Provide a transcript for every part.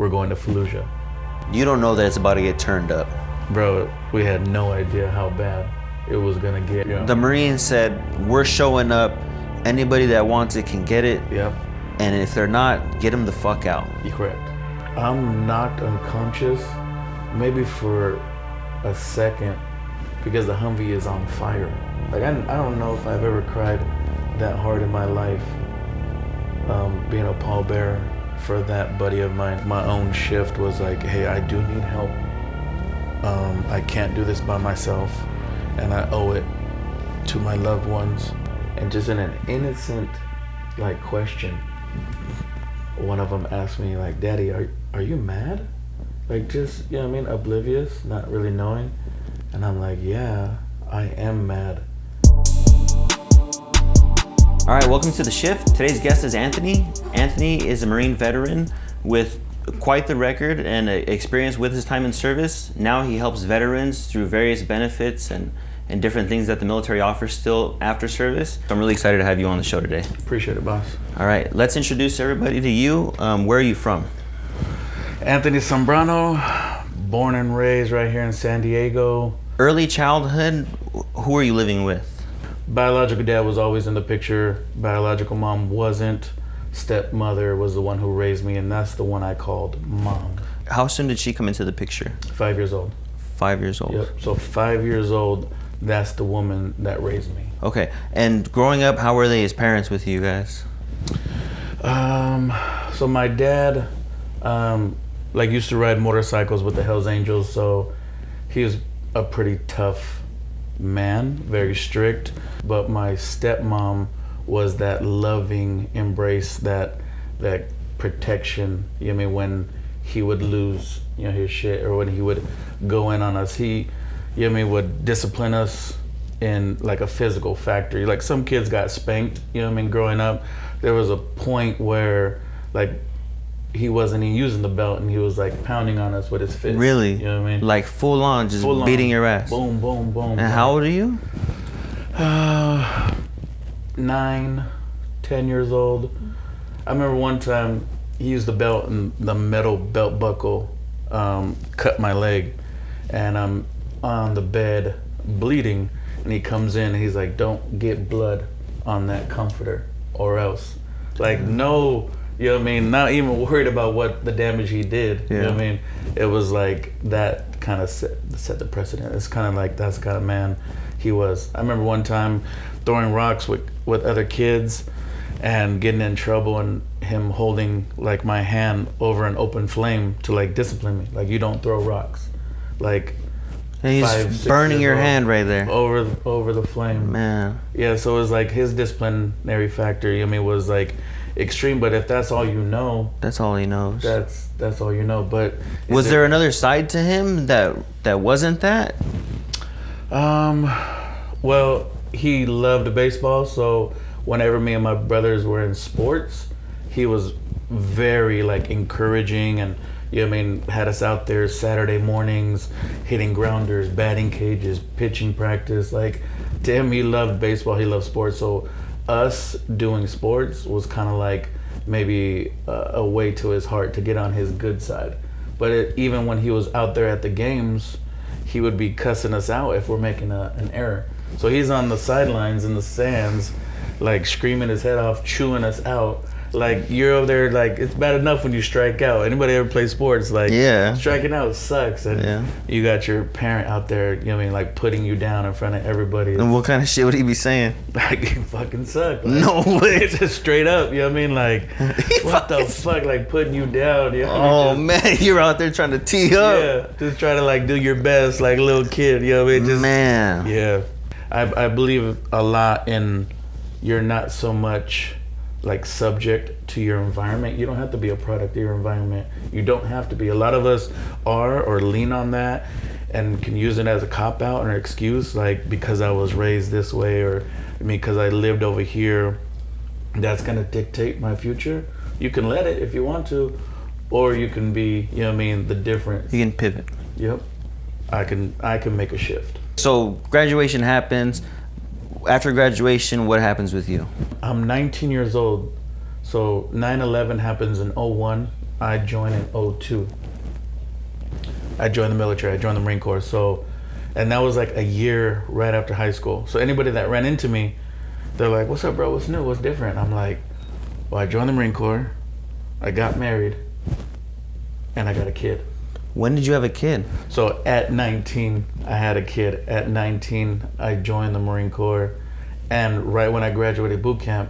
we're going to Fallujah. You don't know that it's about to get turned up. Bro, we had no idea how bad it was gonna get. Yeah. The Marines said, we're showing up. Anybody that wants it can get it. Yep. And if they're not, get them the fuck out. You're correct. I'm knocked unconscious, maybe for a second, because the Humvee is on fire. Like, I don't know if I've ever cried that hard in my life, being a pallbearer for that buddy of mine. My own shift was like, hey, I do need help. I can't do this by myself, and I owe it to my loved ones. And just in an innocent, like, question, one of them asked me, like, Daddy, are you mad? Like, just, you know what I mean, oblivious, not really knowing. And I'm like, yeah, I am mad. All right, welcome to The Shift. Today's guest is Anthony. Anthony is a Marine veteran with quite the record and experience with his time in service. Now he helps veterans through various benefits and different things that the military offers still after service. I'm really excited to have you on the show today. Appreciate it, boss. All right, let's introduce everybody to you. Where are you from? Anthony Zambrano, born and raised right here in San Diego. Early childhood, who are you living with? Biological dad was always in the picture. Biological mom wasn't. Stepmother was the one who raised me, and that's the one I called mom. How soon did she come into the picture? 5 years old. 5 years old. Yep, so 5 years old, that's the woman that raised me. Okay, and growing up, how were they as parents with you guys? So my dad, used to ride motorcycles with the Hells Angels, so he was a pretty tough man, very strict. But my stepmom was that loving embrace, that protection. You know what I mean? When he would lose, his shit, or when he would go in on us, he, you know what I mean, would discipline us in like a physical factory. Like some kids got spanked, you know what I mean, growing up. There was a point where like he wasn't even using the belt and he was like pounding on us with his fist. Really? You know what I mean? Like full on, just full beating on. your ass. Boom, boom, boom. And boom. how old are you? 9, 10 years old. I remember one time he used the belt and the metal belt buckle cut my leg, and I'm on the bed bleeding, and he comes in and he's like, don't get blood on that comforter or else. Like, no, you know what I mean, not even worried about what the damage he did. Yeah. You know what I mean? It was like that kind of set the precedent. It's kind of like that's the kind of man he was. I remember one time throwing rocks with other kids and getting in trouble, and him holding like my hand over an open flame to like discipline me. Like, you don't throw rocks. Like, And he's 5, 6 burning years your old, hand right there. over the flame. Man. Yeah, so it was like his disciplinary factor, I mean, was like extreme. But if that's all you know, That's all he knows. that's all you know. But Was there another side to him that wasn't that? Well, he loved baseball, so whenever me and my brothers were in sports, he was very like encouraging, and you know what I mean, had us out there Saturday mornings hitting grounders, batting cages, pitching practice. Like, to him, he loved baseball, he loved sports. So us doing sports was kind of like maybe a way to his heart to get on his good side. But even when he was out there at the games, he would be cussing us out if we're making an error. So he's on the sidelines in the stands, like screaming his head off, chewing us out. Like, you're over there, like, it's bad enough when you strike out. Anybody ever play sports? Like, Yeah. striking out sucks. And Yeah. you got your parent out there, you know what I mean, like putting you down in front of everybody. And what kind of shit would he be saying? Like, you fucking suck. Like, No way. just straight up, you know what I mean? Like, what the fuck, like putting you down, you know what I Oh mean? man, you're out there trying to tee up. Yeah, just try to like do your best, like little kid, you know what I mean? Just, Man. yeah. I believe a lot in you're not so much like subject to your environment. You don't have to be a product of your environment. You don't have to be. A lot of us are or lean on that and can use it as a cop out or an excuse, like, because I was raised this way, or I mean, because I lived over here, that's gonna dictate my future. You can let it if you want to, or you can be, you know what I mean, the difference. You can pivot. Yep. I can make a shift. So graduation happens. After graduation, what happens with you? I'm 19 years old, so 9/11 happens in 01. I joined in '02. I joined the military. I joined the Marine Corps. So, and that was like a year right after high school. So anybody that ran into me, they're like, "What's up, bro? What's new? What's different?" I'm like, "Well, I joined the Marine Corps. I got married, and I got a kid." When did you have a kid? So at 19, I had a kid. At 19, I joined the Marine Corps, and right when I graduated boot camp,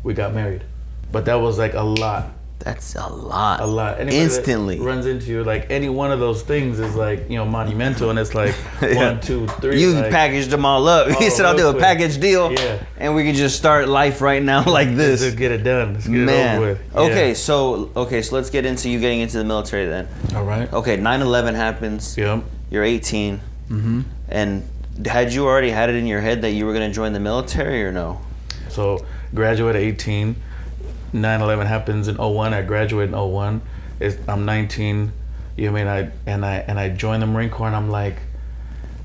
we got married. But that was like a lot. That's a lot. A lot. Anybody Instantly that runs into you, like any one of those things is like, you know, monumental, and it's like Yeah. 1, 2, 3. You like, packaged them all up. Oh, You said I'll do real a quick. package deal, Yeah. and we can just start life right now like this. Let's get it done. Let's get it Man. over with. Yeah. Okay, so let's get into you getting into the military then. All right. Okay, 9/11 happens. Yep. You're 18. Mm-hmm. And had you already had it in your head that you were going to join the military or no? So graduate at 18. 9/11 happens in '01. I graduated in '01. I'm 19. You know what I mean? I joined the Marine Corps, and I'm like,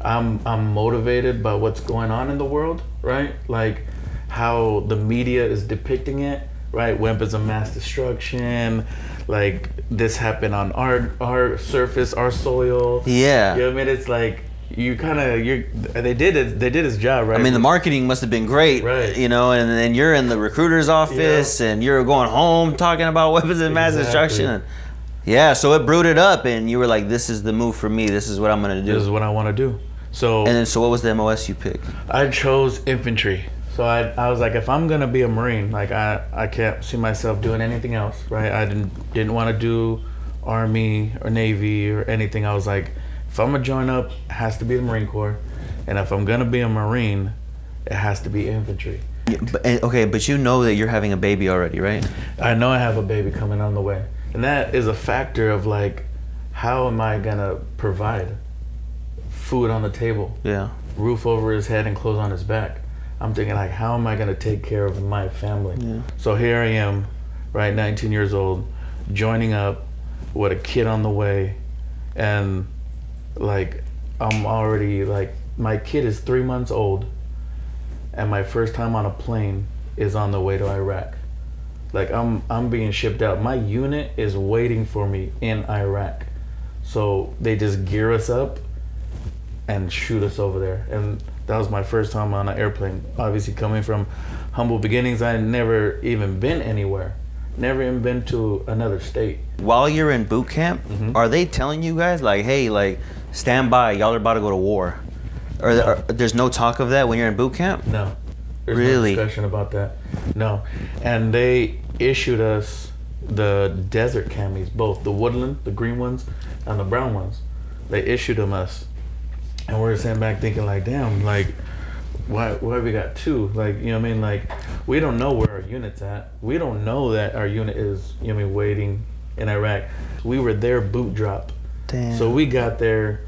I'm motivated by what's going on in the world, right? Like how the media is depicting it, right? Weapons of mass destruction, like this happened on our surface, our soil. Yeah. You know what I mean? It's like they did his job, right? I mean, the marketing must have been great, Right. you know, and then you're in the recruiter's office and you're going home talking about weapons of mass destruction. Yeah, so it brewed it up, and you were like, this is the move for me. This is what I'm going to do. This is what I want to do. So And then, so what was the MOS you picked? I chose infantry. So I was like, if I'm gonna be a Marine, like I can't see myself doing anything else, right? I didn't want to do Army or Navy or anything. I was like, if I'm gonna join up, it has to be the Marine Corps, and if I'm gonna be a Marine, it has to be infantry. Yeah, but you know that you're having a baby already, right? I know I have a baby coming on the way, and that is a factor of like, how am I gonna provide food on the table, Yeah. roof over his head, and clothes on his back? I'm thinking like, how am I gonna take care of my family? Yeah. So here I am, right, 19 years old, joining up with a kid on the way, and like I'm already like, my kid is 3 months old, and my first time on a plane is on the way to Iraq. Like I'm being shipped out. My unit is waiting for me in Iraq, so they just gear us up and shoot us over there. And that was my first time on an airplane. Obviously, coming from humble beginnings, I had never even been anywhere. Never even been to another state. While you're in boot camp, are they telling you guys like, hey, like, stand by, y'all are about to go to war? Or there's no talk of that when you're in boot camp? No. There's Really? no discussion about that. No. And they issued us the desert camis, both the woodland, the green ones, and the brown ones. They issued them us. And we're sitting back thinking like, damn, like, why we got two? Like, you know what I mean? Like, we don't know where our unit's at. We don't know that our unit is, you know what I mean, waiting in Iraq. We were there boot drop. Damn. So we got there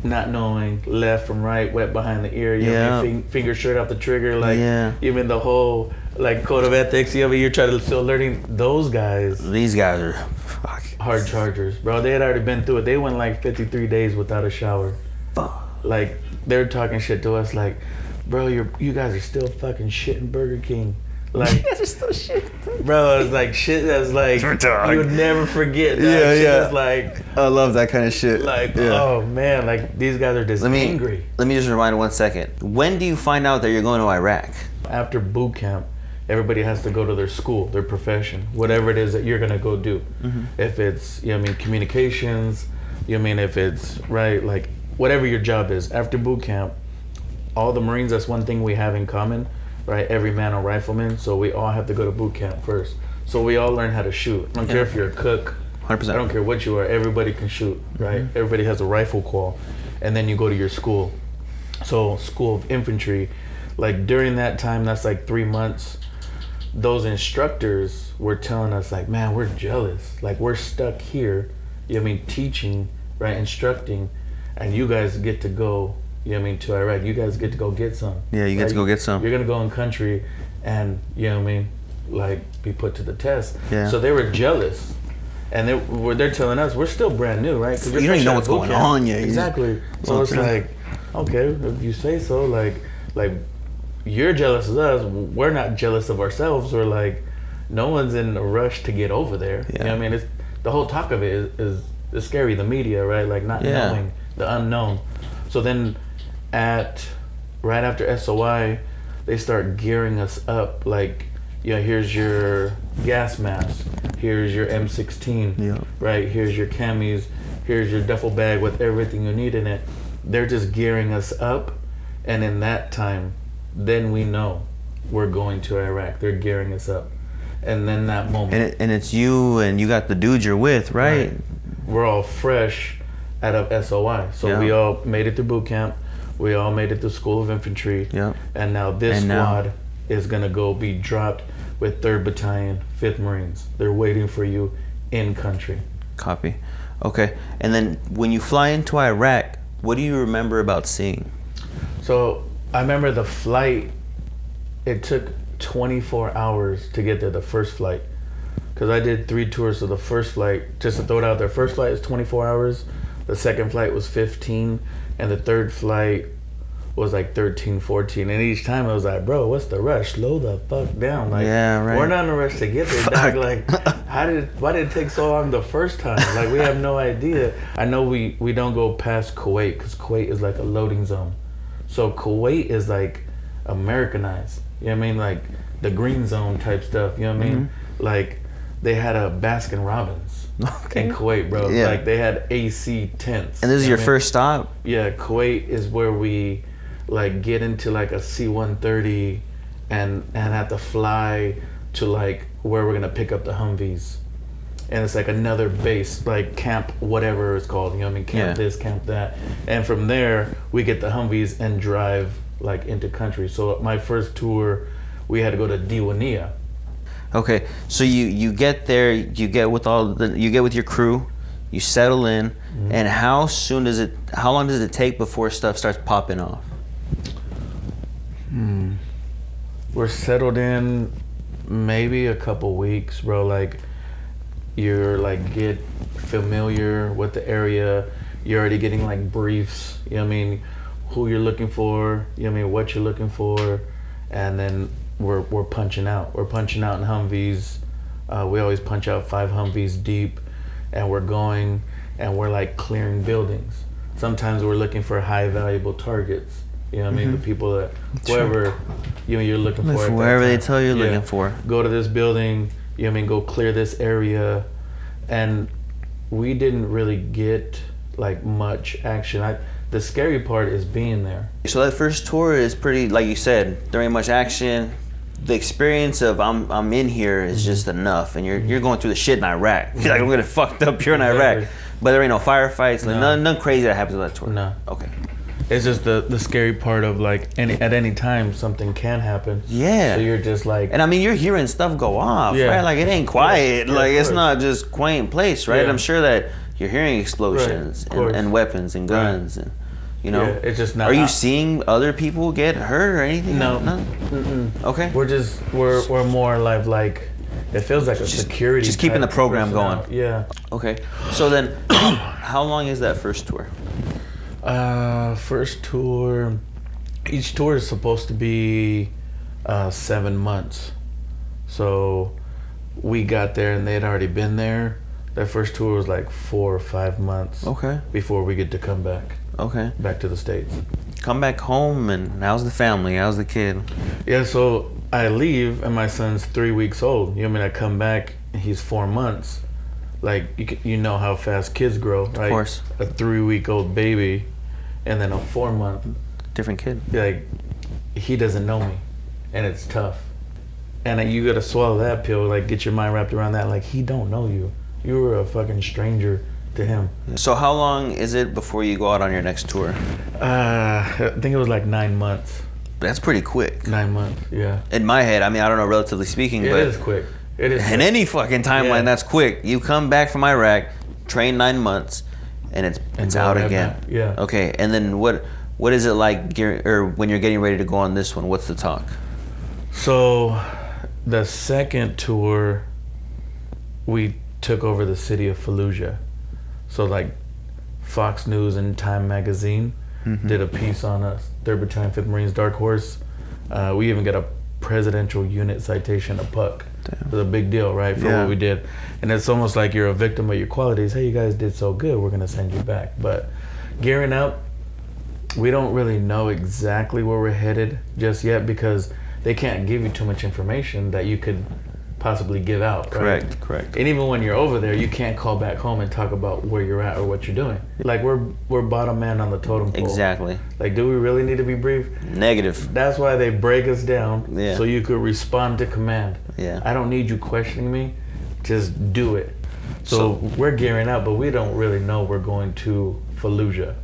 not knowing left from right, wet behind the ear, you know what I mean? Finger straight off the trigger, like, even the whole, like, code of ethics, you know, you're trying to still learning. Those guys, These guys are fuck. hard chargers, bro. They had already been through it. They went like 53 days without a shower. Fuck. Like, they're talking shit to us like, bro, you guys are still fucking shitting Burger King. Like, You guys are still shit. bro, it's like shit that's like, you would never forget. That Yeah, shit yeah. is like, I love that kind of shit. oh man, like these guys are just angry. Let me just rewind 1 second. When do you find out that you're going to Iraq? After boot camp, everybody has to go to their school, their profession, whatever it is that you're gonna go do. If it's, you know what I mean, communications, you know what I mean, if it's, right, like, whatever your job is. After boot camp, all the Marines, that's one thing we have in common, right? Every man a rifleman, so we all have to go to boot camp first. So we all learn how to shoot. I don't care if you're a cook, 100%. I don't care what you are, everybody can shoot, right? Everybody has a rifle call. And then you go to your school. So School of Infantry, like during that time, that's like 3 months, those instructors were telling us like, man, we're jealous. Like, we're stuck here, you know what I mean, teaching, right, instructing, and you guys get to go, you know what I mean, to Iraq. You guys get to go get some. Yeah, you get to go get some. You're gonna go in country and, you know what I mean, like, be put to the test. Yeah. So they were jealous. And they're telling us, we're still brand new, right? 'Cause You don't even know what's going on yet. Exactly. So it's like, okay, if you say so, like you're jealous of us, we're not jealous of ourselves. We're like, no one's in a rush to get over there. Yeah. You know what I mean? the whole talk of it is scary. The media, right? Like not knowing the unknown. So then right after SOI, they start gearing us up. Like, here's your gas mask. Here's your M16. Right? Here's your camis. Here's your duffel bag with everything you need in it. They're just gearing us up. And in that time, then we know we're going to Iraq. They're gearing us up. And then that moment. And it's you and you got the dude you're with, right? We're all fresh out of SOI. So we all made it through boot camp. We all made it through School of Infantry. And now this squad is going to go be dropped with 3rd Battalion, 5th Marines. They're waiting for you in country. Copy. Okay. And then when you fly into Iraq, what do you remember about seeing? So I remember the flight, it took 24 hours to get there, the first flight. Because I did 3 tours of the first flight. Just to throw it out there, first flight is 24 hours. The second flight was 15. And the third flight was like 13, 14. And each time I was like, bro, what's the rush? Slow the fuck down. Like, we're not in a rush to get there, dog. Like, why did it take so long the first time? Like, we have no idea. I know we don't go past Kuwait because Kuwait is like a loading zone. So Kuwait is like Americanized. You know what I mean? Like the green zone type stuff. You know what I mean? Like they had a Baskin Robbins in Kuwait, bro. Like they had AC tents. And this is your first stop? Yeah, Kuwait is where we like get into like a C-130 and have to fly to like where we're gonna pick up the Humvees. And it's like another base, like camp, whatever it's called. You know what I mean? Camp this, camp that. And from there, we get the Humvees and drive like into country. So my first tour, we had to go to Diwania. Okay, so you get there, you get with your crew, you settle in, and how long does it take before stuff starts popping off? We're settled in maybe a couple weeks, bro. Like you're like get familiar with the area. You're already getting like briefs, you know what I mean, who you're looking for, you know what I mean, what you're looking for, and then we're punching out. We're punching out in Humvees. We always punch out 5 Humvees deep, and we're going and we're like clearing buildings. Sometimes we're looking for high valuable targets. You know what I mean? The people that whoever you're looking for. Wherever they tell you you're looking for. Go to this building, you know what I mean, go clear this area. And we didn't really get like much action. The scary part is being there. So that first tour is pretty, like you said, there ain't much action. The experience of I'm in here is just enough, and you're going through the shit in Iraq. You're like, I'm gonna fucked up here in Iraq, but there ain't no firefights, like none crazy that happens on that tour. No. Okay. It's just the scary part of like at any time something can happen. Yeah. So you're just like, and I mean you're hearing stuff go off, right? Like it ain't quiet. Like it's not just quaint place, right? I'm sure that you're hearing explosions and weapons and guns and. You know, it's just not. Are you seeing other people get hurt or anything? No. Okay. We're more like it feels like a security. Just keeping the program personnel. going. Yeah. Okay. So then, how long is that first tour? First tour. Each tour is supposed to be 7 months. So we got there and they had already been there. That first tour was like 4 or 5 months. Okay. Before we get to come back. Okay. Back to the States. Come back home and how's the family? How's the kid? Yeah, so I leave and my son's 3 weeks old. You know what I mean? I come back and he's 4 months. Like, you know how fast kids grow, right? Of course. A 3-week-old baby and then a 4-month. Different kid. Like, he doesn't know me and it's tough. And you gotta swallow that pill, like get your mind wrapped around that. Like, he don't know you. You were a fucking stranger to him. So how long is it before you go out on your next tour? I think it was like 9 months. That's pretty quick. 9 months, yeah. In my head, I mean, I don't know, relatively speaking, but it is quick. It is. In any fucking timeline, that's quick. You come back from Iraq, train 9 months, and it's out again. Yeah. Okay, and then what is it like when you're getting ready to go on this one? What's the talk? So, the second tour, we took over the city of Fallujah. So like Fox News and Time Magazine did a piece on us, 3rd Battalion, 5th Marines, Dark Horse. We even got a presidential unit citation, a PUC. It was a big deal, right, for what we did. And it's almost like you're a victim of your qualities. Hey, you guys did so good, we're going to send you back. But gearing up, we don't really know exactly where we're headed just yet because they can't give you too much information that you could possibly give out. Right? Correct. And even when you're over there, you can't call back home and talk about where you're at or what you're doing. Like we're bottom man on the totem pole. Exactly. Like, do we really need to be briefed? Negative. That's why they break us down so you could respond to command. Yeah. I don't need you questioning me. Just do it. So we're gearing up, but we don't really know we're going to Fallujah.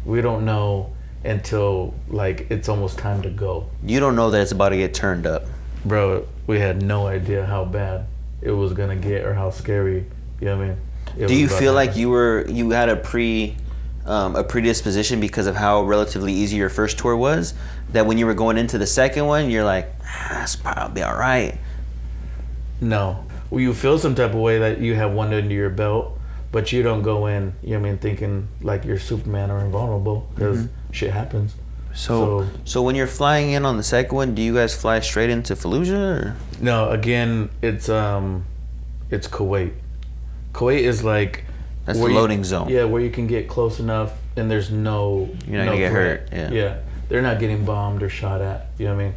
We don't know until like it's almost time to go. You don't know that it's about to get turned up. Bro, we had no idea how bad it was gonna get or how scary. You know what I mean? Do you feel like you had a predisposition because of how relatively easy your first tour was? That when you were going into the second one, you're like, that's probably all right. No. Well, you feel some type of way that you have one under your belt, but you don't go in, you know what I mean, thinking like you're Superman or invulnerable because shit happens. So when you're flying in on the second one, do you guys fly straight into Fallujah? Or? No, again, it's Kuwait. Kuwait is like that's the loading zone. Yeah, where you can get close enough and there's no you're not gonna get hurt. Yeah, they're not getting bombed or shot at. You know what I mean?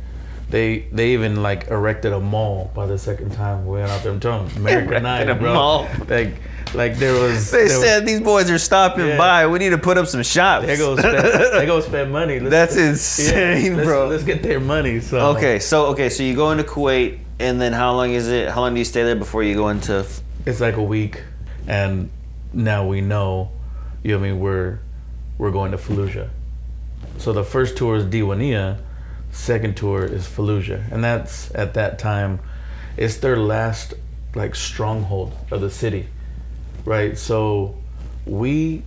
They even like erected a mall by the second time we went out there. I'm telling them, American Night, bro. Mall. Like there was. They said these boys are stopping by. We need to put up some shops. They go spend money. That's insane, bro. Let's get their money. So okay, so you go into Kuwait, and then how long is it? How long do you stay there before you go into? It's like a week, and now we know. You know what I mean? We're going to Fallujah. So the first tour is Diwania. Second tour is Fallujah, and that's at that time, it's their last like stronghold of the city, right? So we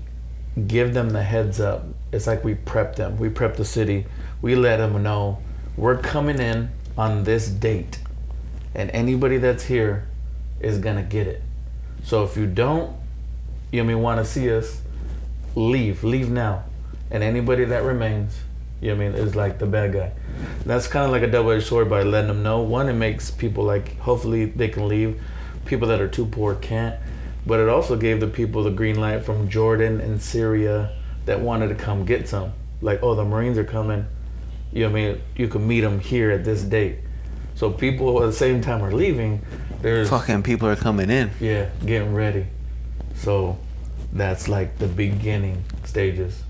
give them the heads up. It's like we prep them. We prep the city. We let them know we're coming in on this date, and anybody that's here is gonna get it. So if you don't, you know what I mean, want to see us, leave now, and anybody that remains, you know what I mean, is like the bad guy. That's kind of like a double-edged sword by letting them know. One, it makes people like, hopefully they can leave. People that are too poor can't. But it also gave the people the green light from Jordan and Syria that wanted to come get some. Like, oh, the Marines are coming. You know what I mean? You can meet them here at this date. So people at the same time are leaving. There's fucking people are coming in. Yeah, getting ready. So that's like the beginning stages.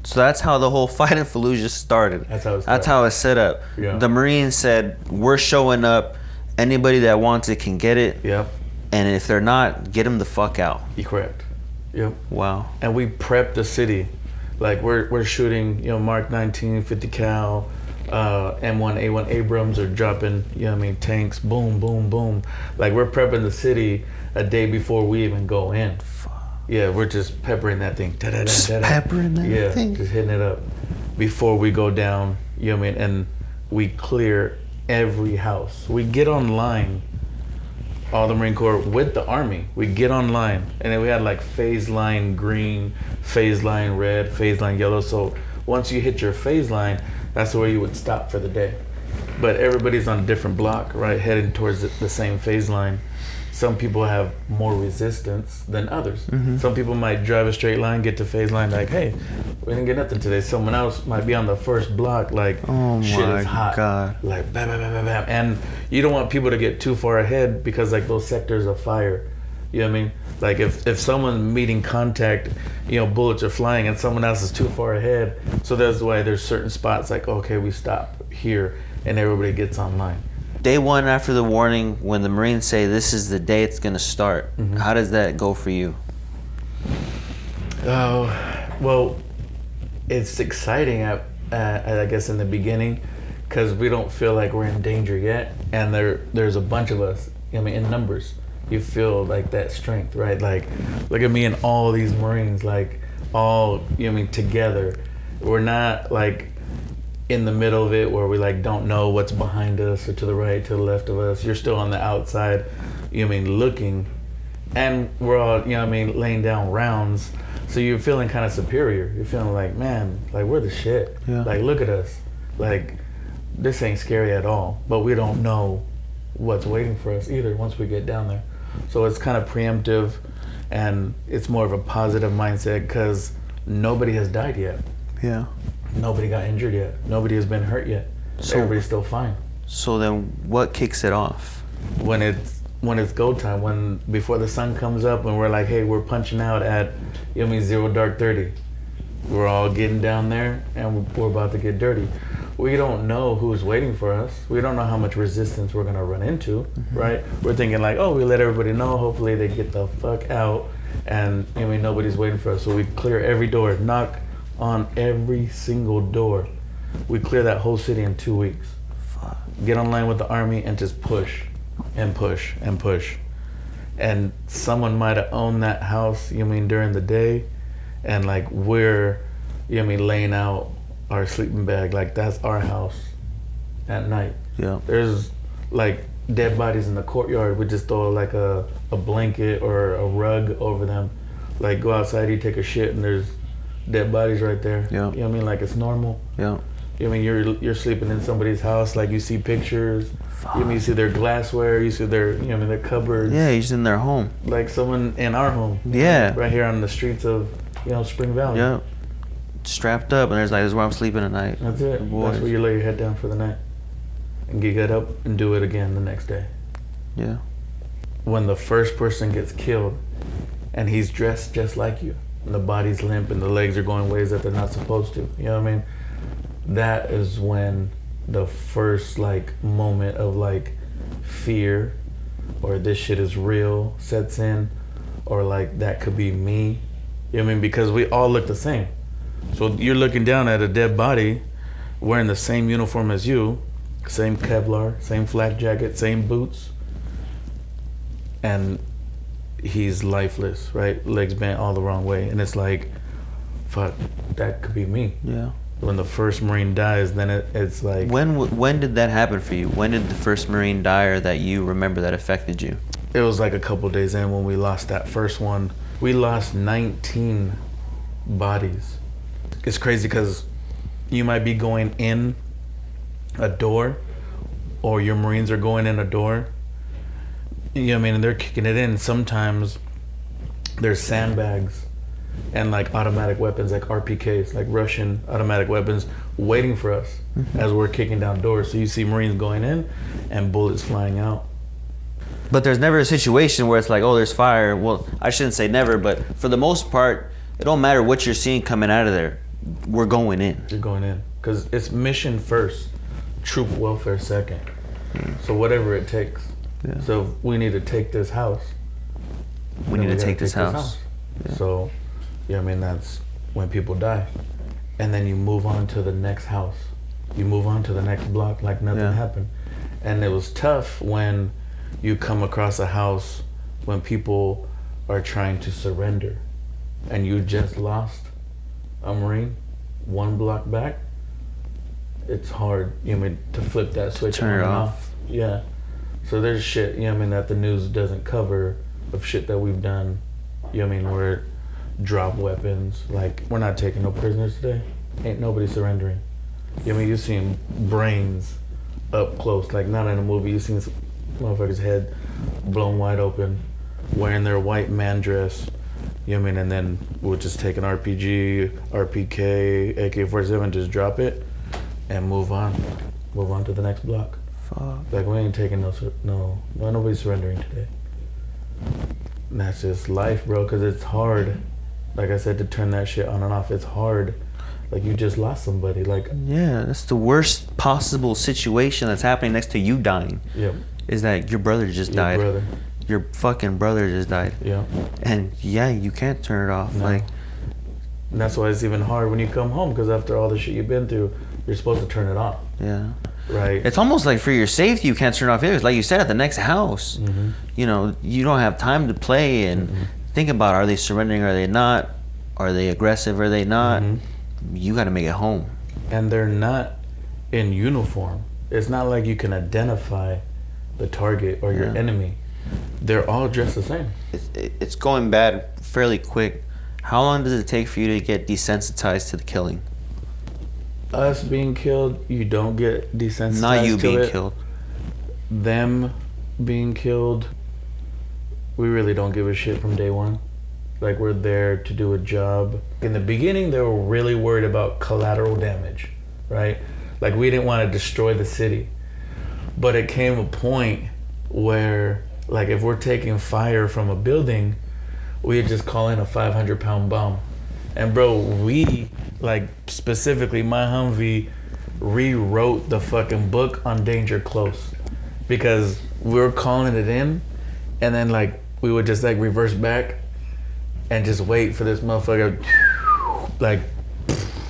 So that's how the whole fight in Fallujah started. That's how it's set up. Yeah. The Marines said, we're showing up. Anybody that wants it can get it. Yep. And if they're not, get them the fuck out. You're correct. Yep. Wow. And we prepped the city. Like we're shooting, you know, Mark 19, 50 cal, M1, A1 Abrams are dropping, you know what I mean, tanks, boom, boom, boom. Like we're prepping the city a day before we even go in. Yeah, we're just peppering that thing. Just peppering that thing? Yeah, just hitting it up before we go down, you know what I mean, and we clear every house. We get online, all the Marine Corps with the Army. We get online, and then we had like phase line green, phase line red, phase line yellow. So once you hit your phase line, that's where you would stop for the day. But everybody's on a different block, right, heading towards the same phase line. Some people have more resistance than others. Mm-hmm. Some people might drive a straight line, get to phase line, like, hey, we didn't get nothing today. Someone else might be on the first block, like, shit is hot. God. Like, bam, bam, bam, bam, bam. And you don't want people to get too far ahead because, like, those sectors of fire. You know what I mean? Like, if someone's meeting contact, you know, bullets are flying and someone else is too far ahead. So that's why there's certain spots like, okay, we stop here and everybody gets online. Day one after the warning, when the Marines say this is the day it's going to start, how does that go for you? Oh, well, it's exciting, I guess, in the beginning, because we don't feel like we're in danger yet, and there's a bunch of us, I mean, in numbers. You feel like that strength, right? Like, look at me and all these Marines, like, all, you know what I mean, together. We're not, like, in the middle of it where we like don't know what's behind us or to the right, to the left of us. You're still on the outside, you know what I mean, looking, and we're all, you know what I mean, laying down rounds. So you're feeling kind of superior. You're feeling like, man, like we're the shit. Yeah. Like look at us. Like this ain't scary at all. But we don't know what's waiting for us either once we get down there. So it's kind of preemptive, and it's more of a positive mindset because nobody has died yet. Yeah. Nobody got injured yet. Nobody has been hurt yet. So everybody's still fine. So then what kicks it off? When it's go time, when before the sun comes up and we're like, hey, we're punching out at 0 dark 30. We're all getting down there and we're about to get dirty. We don't know who's waiting for us. We don't know how much resistance we're gonna run into, right? We're thinking like, oh, we let everybody know. Hopefully they get the fuck out, and nobody's waiting for us. So we clear every door, knock on every single door. We clear that whole city in 2 weeks. Fuck. Get online with the army and just push and push and push. And someone might have owned that house, during the day, and like we're, laying out our sleeping bag, like that's our house at night. Yeah. There's like dead bodies in the courtyard. We just throw like a blanket or a rug over them. Like go outside, you take a shit, and there's dead bodies right there. Yeah. Like it's normal. Yeah. You're sleeping in somebody's house, like you see pictures. Fuck. You see their glassware, you see their their cupboards. Yeah, he's in their home. Like someone in our home. Yeah. Right here on the streets of Spring Valley. Yeah. Strapped up, and there's like, this is where I'm sleeping at night. That's it. That's where you lay your head down for the night. And you get up and do it again the next day. Yeah. When the first person gets killed and he's dressed just like you, and the body's limp and the legs are going ways that they're not supposed to, you know what I mean? That is when the first like moment of like fear or this shit is real sets in, or like that could be me. You know what I mean? Because we all look the same. So you're looking down at a dead body wearing the same uniform as you, same Kevlar, same flak jacket, same boots, and he's lifeless, right? Legs bent all the wrong way. And it's like, fuck, that could be me. Yeah. When the first Marine dies, then it's like... When did that happen for you? When did the first Marine die, or that you remember that affected you? It was like a couple days in when we lost that first one. We lost 19 bodies. It's crazy because you might be going in a door, or your Marines are going in a door. You know what I mean? And they're kicking it in. Sometimes there's sandbags and like automatic weapons, like RPKs, like Russian automatic weapons, waiting for us as we're kicking down doors. So you see Marines going in and bullets flying out. But there's never a situation where it's like, oh, there's fire. Well, I shouldn't say never, but for the most part, it don't matter what you're seeing coming out of there. We're going in. You're going in. Because it's mission first, troop welfare second. So whatever it takes. Yeah. So if we need to take this house, We need to take this house. Yeah. So, that's when people die. And then you move on to the next house. You move on to the next block like nothing happened. And it was tough when you come across a house when people are trying to surrender and you just lost a Marine 1 block back. It's hard, to flip that switch Turn it on and off. Yeah. So there's shit, that the news doesn't cover of shit that we've done, where it drop weapons. Like, we're not taking no prisoners today. Ain't nobody surrendering. You've seen brains up close, like not in a movie. You've seen some motherfucker's head blown wide open, wearing their white man dress. And then we'll just take an RPG, RPK, AK-47, just drop it and move on to the next block. Fuck. Like, we ain't taking nobody's surrendering today. And that's just life, bro, because it's hard. Like I said, to turn that shit on and off, it's hard. Like, you just lost somebody. Like, yeah, that's the worst possible situation that's happening next to you dying. Yep. Is that your brother just died. Brother. Your fucking brother just died. Yeah. And you can't turn it off. No. Like, and that's why it's even hard when you come home, because after all the shit you've been through, you're supposed to turn it off. yeah. Right. It's almost like for your safety, you can't turn it off. It's like you said, at the next house, you don't have time to play and think about, are they surrendering, are they not? Are they aggressive, are they not? You got to make it home. And they're not in uniform. It's not like you can identify the target or your enemy. They're all dressed the same. It's going bad fairly quick. How long does it take for you to get desensitized to the killing? Us being killed, you don't get desensitized. Not you to being it. killed. Them being killed, we really don't give a shit from day one. Like, we're there to do a job. In the beginning, they were really worried about collateral damage, right? Like, we didn't want to destroy the city. But it came a point where, like, if we're taking fire from a building, we'd just call in a 500-pound bomb. And bro, we, like, specifically my Humvee rewrote the fucking book on danger close, because we were calling it in, and then like we would just like reverse back and just wait for this motherfucker, like,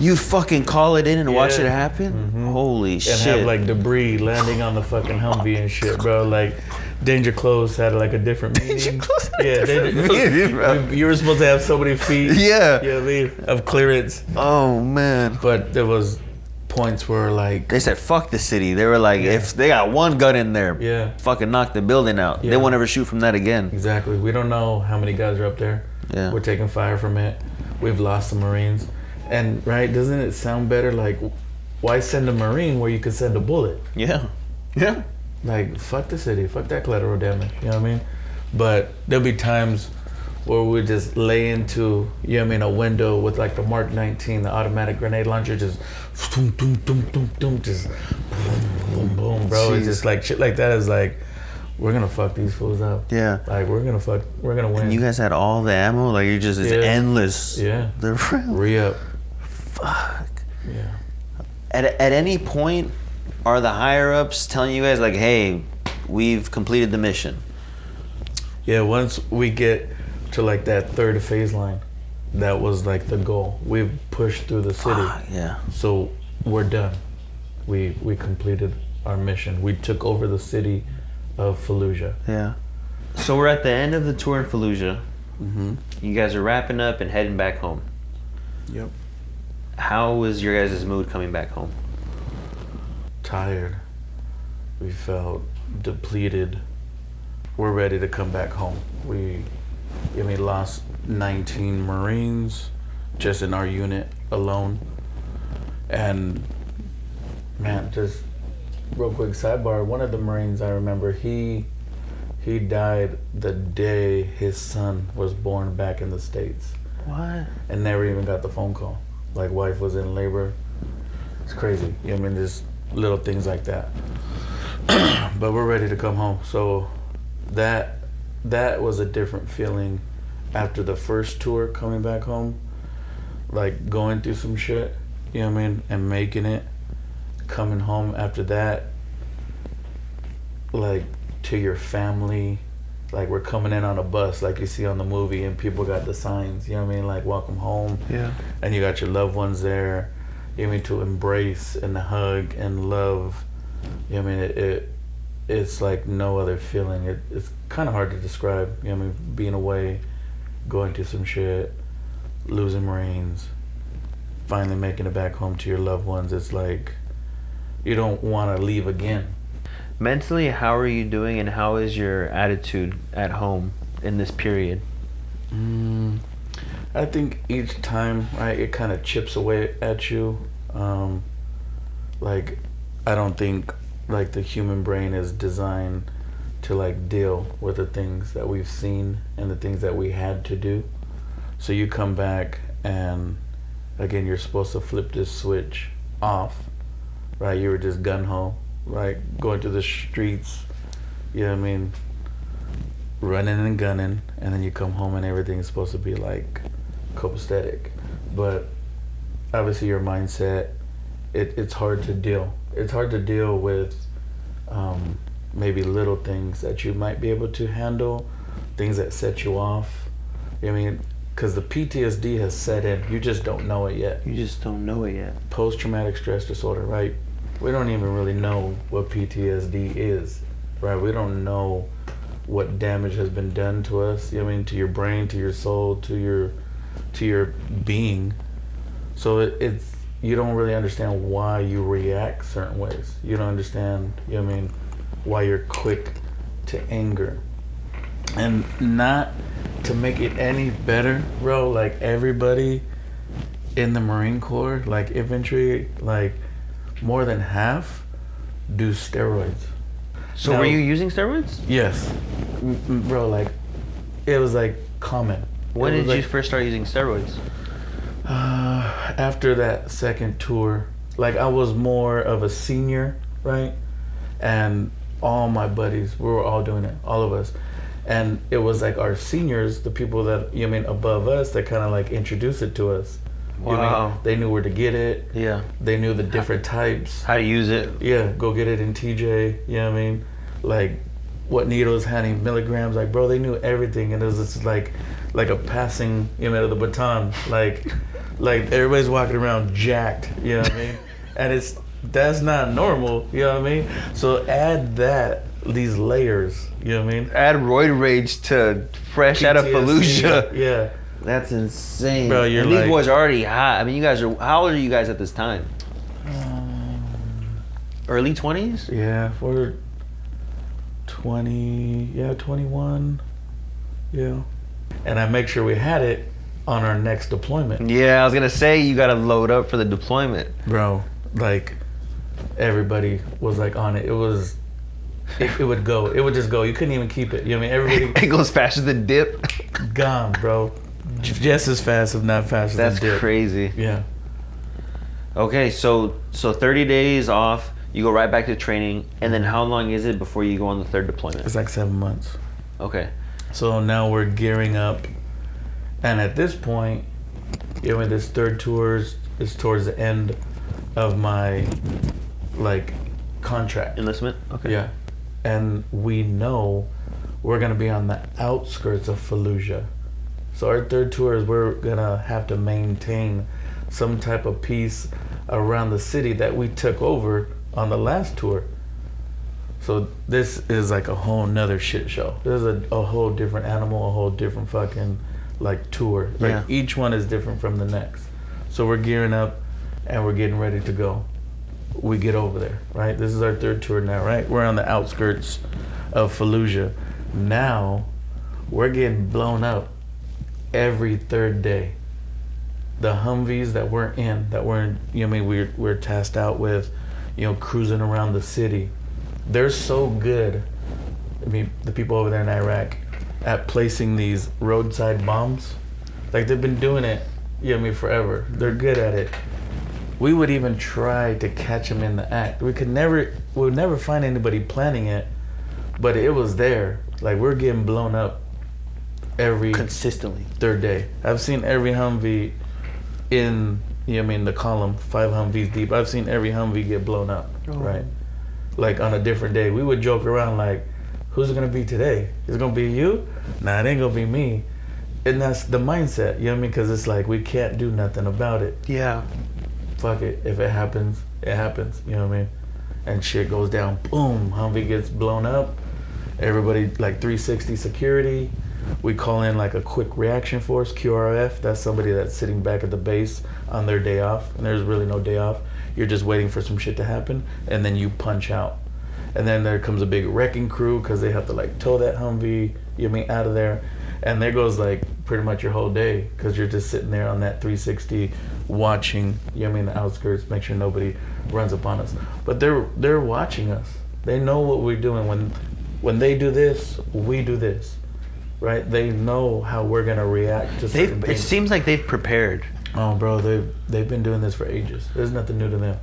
You fucking call it in and watch Yeah. it happen? Holy and shit. have like debris landing on the fucking Humvee and shit, bro. Like, danger close had like a different meaning. Danger close had a Yeah, different meaning, bro. you were supposed to have so many feet. Yeah. You know what I mean? Of clearance. Oh, man. But there was points where like, They said, fuck the city. They were like, if they got one gun in there, yeah, fucking knock the building out. Yeah. They won't ever shoot from that again. exactly. We don't know how many guys are up there. Yeah. We're taking fire from it. We've lost some Marines. And right, doesn't it sound better? Like, why send a Marine where you could send a bullet? Yeah. Yeah. Like, fuck the city, fuck that collateral damage. You know what I mean? But there'll be times where we just lay into, you know what I mean, a window with like the Mark 19, the automatic grenade launcher, just boom, boom, boom, boom, boom, just boom, boom, boom, bro. Jeez. It's just like shit like that is like, we're gonna fuck these fools up. Yeah. Like, we're gonna win. And you guys had all the ammo? Like, you're just, it's Yeah. endless. Yeah. The round. Re-up. Fuck. Yeah. At any point, are the higher ups telling you guys, like, hey, we've completed the mission? Yeah, once we get to like that third phase line, that was like the goal. We've pushed through the city. Yeah. So we're done. We completed our mission. We took over the city of Fallujah. Yeah. So we're at the end of the tour in Fallujah. Mm-hmm. You guys are wrapping up and heading back home. Yep. How was your guys' mood coming back home? Tired. We felt depleted. We're ready to come back home. We lost 19 Marines just in our unit alone. And man, just real quick sidebar, one of the Marines I remember, he died the day his son was born back in the States. What? And never even got the phone call. Like, wife was in labor. It's crazy. You know what I mean? Just little things like that. But we're ready to come home. So that was a different feeling after the first tour coming back home. Like, going through some shit, you know what I mean? And making it. Coming home after that, like, to your family. Like, we're coming in on a bus like you see on the movie, and people got the signs, you know what I mean? Like, welcome home. Yeah. And you got your loved ones there, you know what I mean, to embrace and hug and love. You know what I mean? It's like no other feeling. It's kind of hard to describe, you know what I mean? Being away, going through some shit, losing Marines, finally making it back home to your loved ones. It's like, you don't want to leave again. Mentally, how are you doing, and how is your attitude at home in this period? I think each time, right, it kind of chips away at you. Like, I don't think like the human brain is designed to like deal with the things that we've seen and the things that we had to do. So you come back and again, you're supposed to flip this switch off, right? You were just gung-ho, right? Going through the streets, you know what I mean? Running and gunning, and then you come home and everything's supposed to be like copacetic. But obviously your mindset, it's hard to deal. It's hard to deal with maybe little things that you might be able to handle, things that set you off. You know what I mean? Because the PTSD has set in. You just don't know it yet. You just don't know it yet. Post-traumatic stress disorder, right? We don't even really know what PTSD is, right? We don't know what damage has been done to us, you know what I mean, to your brain, to your soul, to your being. So it's you don't really understand why you react certain ways. You don't understand, you know what I mean, why you're quick to anger. And not to make it any better, bro, like everybody in the Marine Corps, like infantry, like more than half do steroids. So Now- were you using steroids? Yes, bro. Like, it was like common. When It did was you like, first start using steroids? after that second tour, like I was more of a senior, right? And all my buddies, we were all doing it, all of us. And it was like our seniors, the people that, you know what I mean, above us, that kind of like introduced it to us. You know what I mean? Wow. They knew where to get it. Yeah. They knew the different types. How to use it? Yeah, go get it in TJ, you know what I mean? Like, what needles, how many milligrams, like, bro, they knew everything. And it was just like a passing, you know, of the baton. Like everybody's walking around jacked, you know what I mean? And that's not normal, you know what I mean? So add these layers, you know what I mean? Add roid rage to fresh out of PTSD, Fallujah. Yeah. That's insane. Bro, you're and these like- boys are already hot. I mean, you guys are. How old are you guys at this time? Early 20s? Yeah, we're 21. Yeah. And I make sure we had it on our next deployment. Yeah, I was gonna say you gotta load up for the deployment. Bro, like, everybody was like on it. It would go. It would just go. You couldn't even keep it. You know what I mean? Everybody It goes faster than dip. gone, bro. Just as fast, if not faster That's than dip. crazy. Yeah. Okay, so 30 days off. You go right back to training, and then how long is it before you go on the third deployment? It's like 7 months. Okay. So now we're gearing up. And at this point, you know, this third tour is towards the end of my, like, contract. Enlistment? Okay. Yeah. And we know we're going to be on the outskirts of Fallujah. So our third tour is we're going to have to maintain some type of peace around the city that we took over on the last tour. So this is like a whole nother shit show. This is a whole different animal, a whole different fucking like tour. Like Yeah. each one is different from the next. So we're gearing up and we're getting ready to go. We get over there, right? This is our third tour now, right? We're on the outskirts of Fallujah. Now we're getting blown up every third day. The Humvees that we're in, you know what I mean, we're tasked out with, you know, cruising around the city. They're so good, I mean, the people over there in Iraq, at placing these roadside bombs. Like, they've been doing it, you know what I mean, forever. They're good at it. We would even try to catch them in the act. We would never find anybody planning it, but it was there. Like, we're getting blown up every Consistently. third day. I've seen every Humvee in, you know what I mean, the column, 5 Humvees deep. I've seen every Humvee get blown up, right? Like, on a different day. We would joke around like, who's it gonna be today? Is it gonna be you? Nah, it ain't gonna be me. And that's the mindset, you know what I mean? Because it's like, we can't do nothing about it. Yeah. Fuck it. If it happens, it happens, you know what I mean? And shit goes down, boom, Humvee gets blown up. Everybody, like 360 security. We call in like a quick reaction force, QRF. That's somebody that's sitting back at the base on their day off, and there's really no day off. You're just waiting for some shit to happen, and then you punch out. And then there comes a big wrecking crew because they have to like tow that Humvee, you know what I mean, out of there. And there goes like pretty much your whole day because you're just sitting there on that 360 watching, you know what I mean, the outskirts, make sure nobody runs upon us. But they're watching us. They know what we're doing. When they do this, we do this. Right? They know how we're gonna react to certain It things. seems like they've prepared. Oh, bro, they've been doing this for ages. There's nothing new to them.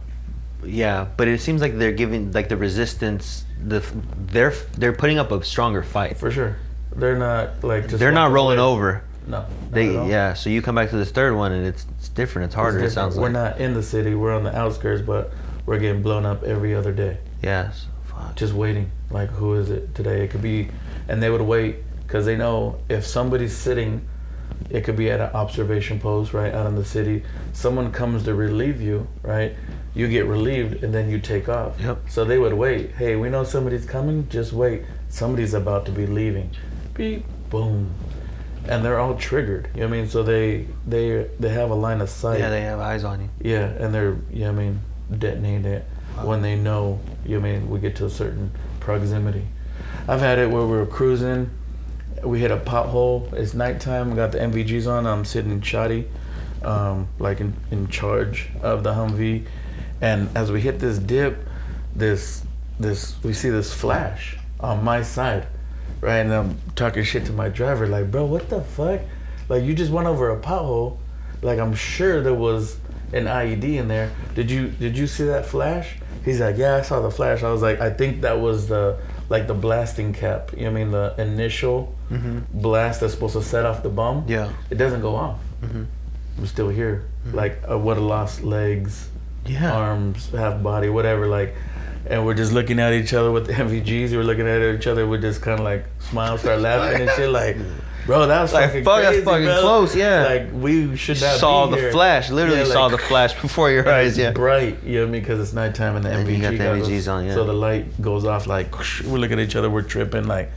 Yeah, but it seems like they're giving like the resistance. They're putting up a stronger fight. For sure. They're not like just. They're not walking rolling away. over. No. They not at all. yeah. So you come back to this third one and it's different. It's harder. It's It sounds different. like. We're not in the city. We're on the outskirts, but we're getting blown up every other day. Yes. Fuck. Just waiting. Like, who is it today? It could be, and they would wait because they know if somebody's sitting, it could be at an observation post, right, out in the city. Someone comes to relieve you, right? You get relieved, and then you take off. Yep. So they would wait. Hey, we know somebody's coming. Just wait. Somebody's about to be leaving. Beep, boom, and they're all triggered. You know what I mean? So they have a line of sight. Yeah, they have eyes on you. Yeah, and they're, you know what I mean, detonating it when they know, you know what I mean, we get to a certain proximity. I've had it where we were cruising, we hit a pothole, it's nighttime, we got the MVGs on, I'm sitting in shoddy, like in charge of the Humvee, and as we hit this dip, we see this flash, on my side, right? And I'm talking shit to my driver, like, bro, what the fuck? Like, you just went over a pothole. Like, I'm sure there was an IED in there. Did you see that flash? He's like, yeah, I saw the flash. I was like, I think that was the blasting cap. You know what I mean? The initial blast that's supposed to set off the bomb. Yeah. It doesn't go off. I'm still here. Like, I would have lost legs, arms, half body, whatever. Like, and we're just looking at each other with the MVGs. We're looking at each other. We just kind of like smile, start laughing and shit. Like, bro, that was like, fucking fuck, crazy, that's fucking bro. close, yeah. Like, we should not saw be the here. flash, literally Yeah, saw like, the flash before your eyes, yeah. Bright, you know what I mean? Because it's nighttime and the And MVG you got the goggles. MVGs on, yeah. So the light goes off, like, we're looking at each other, we're tripping, like,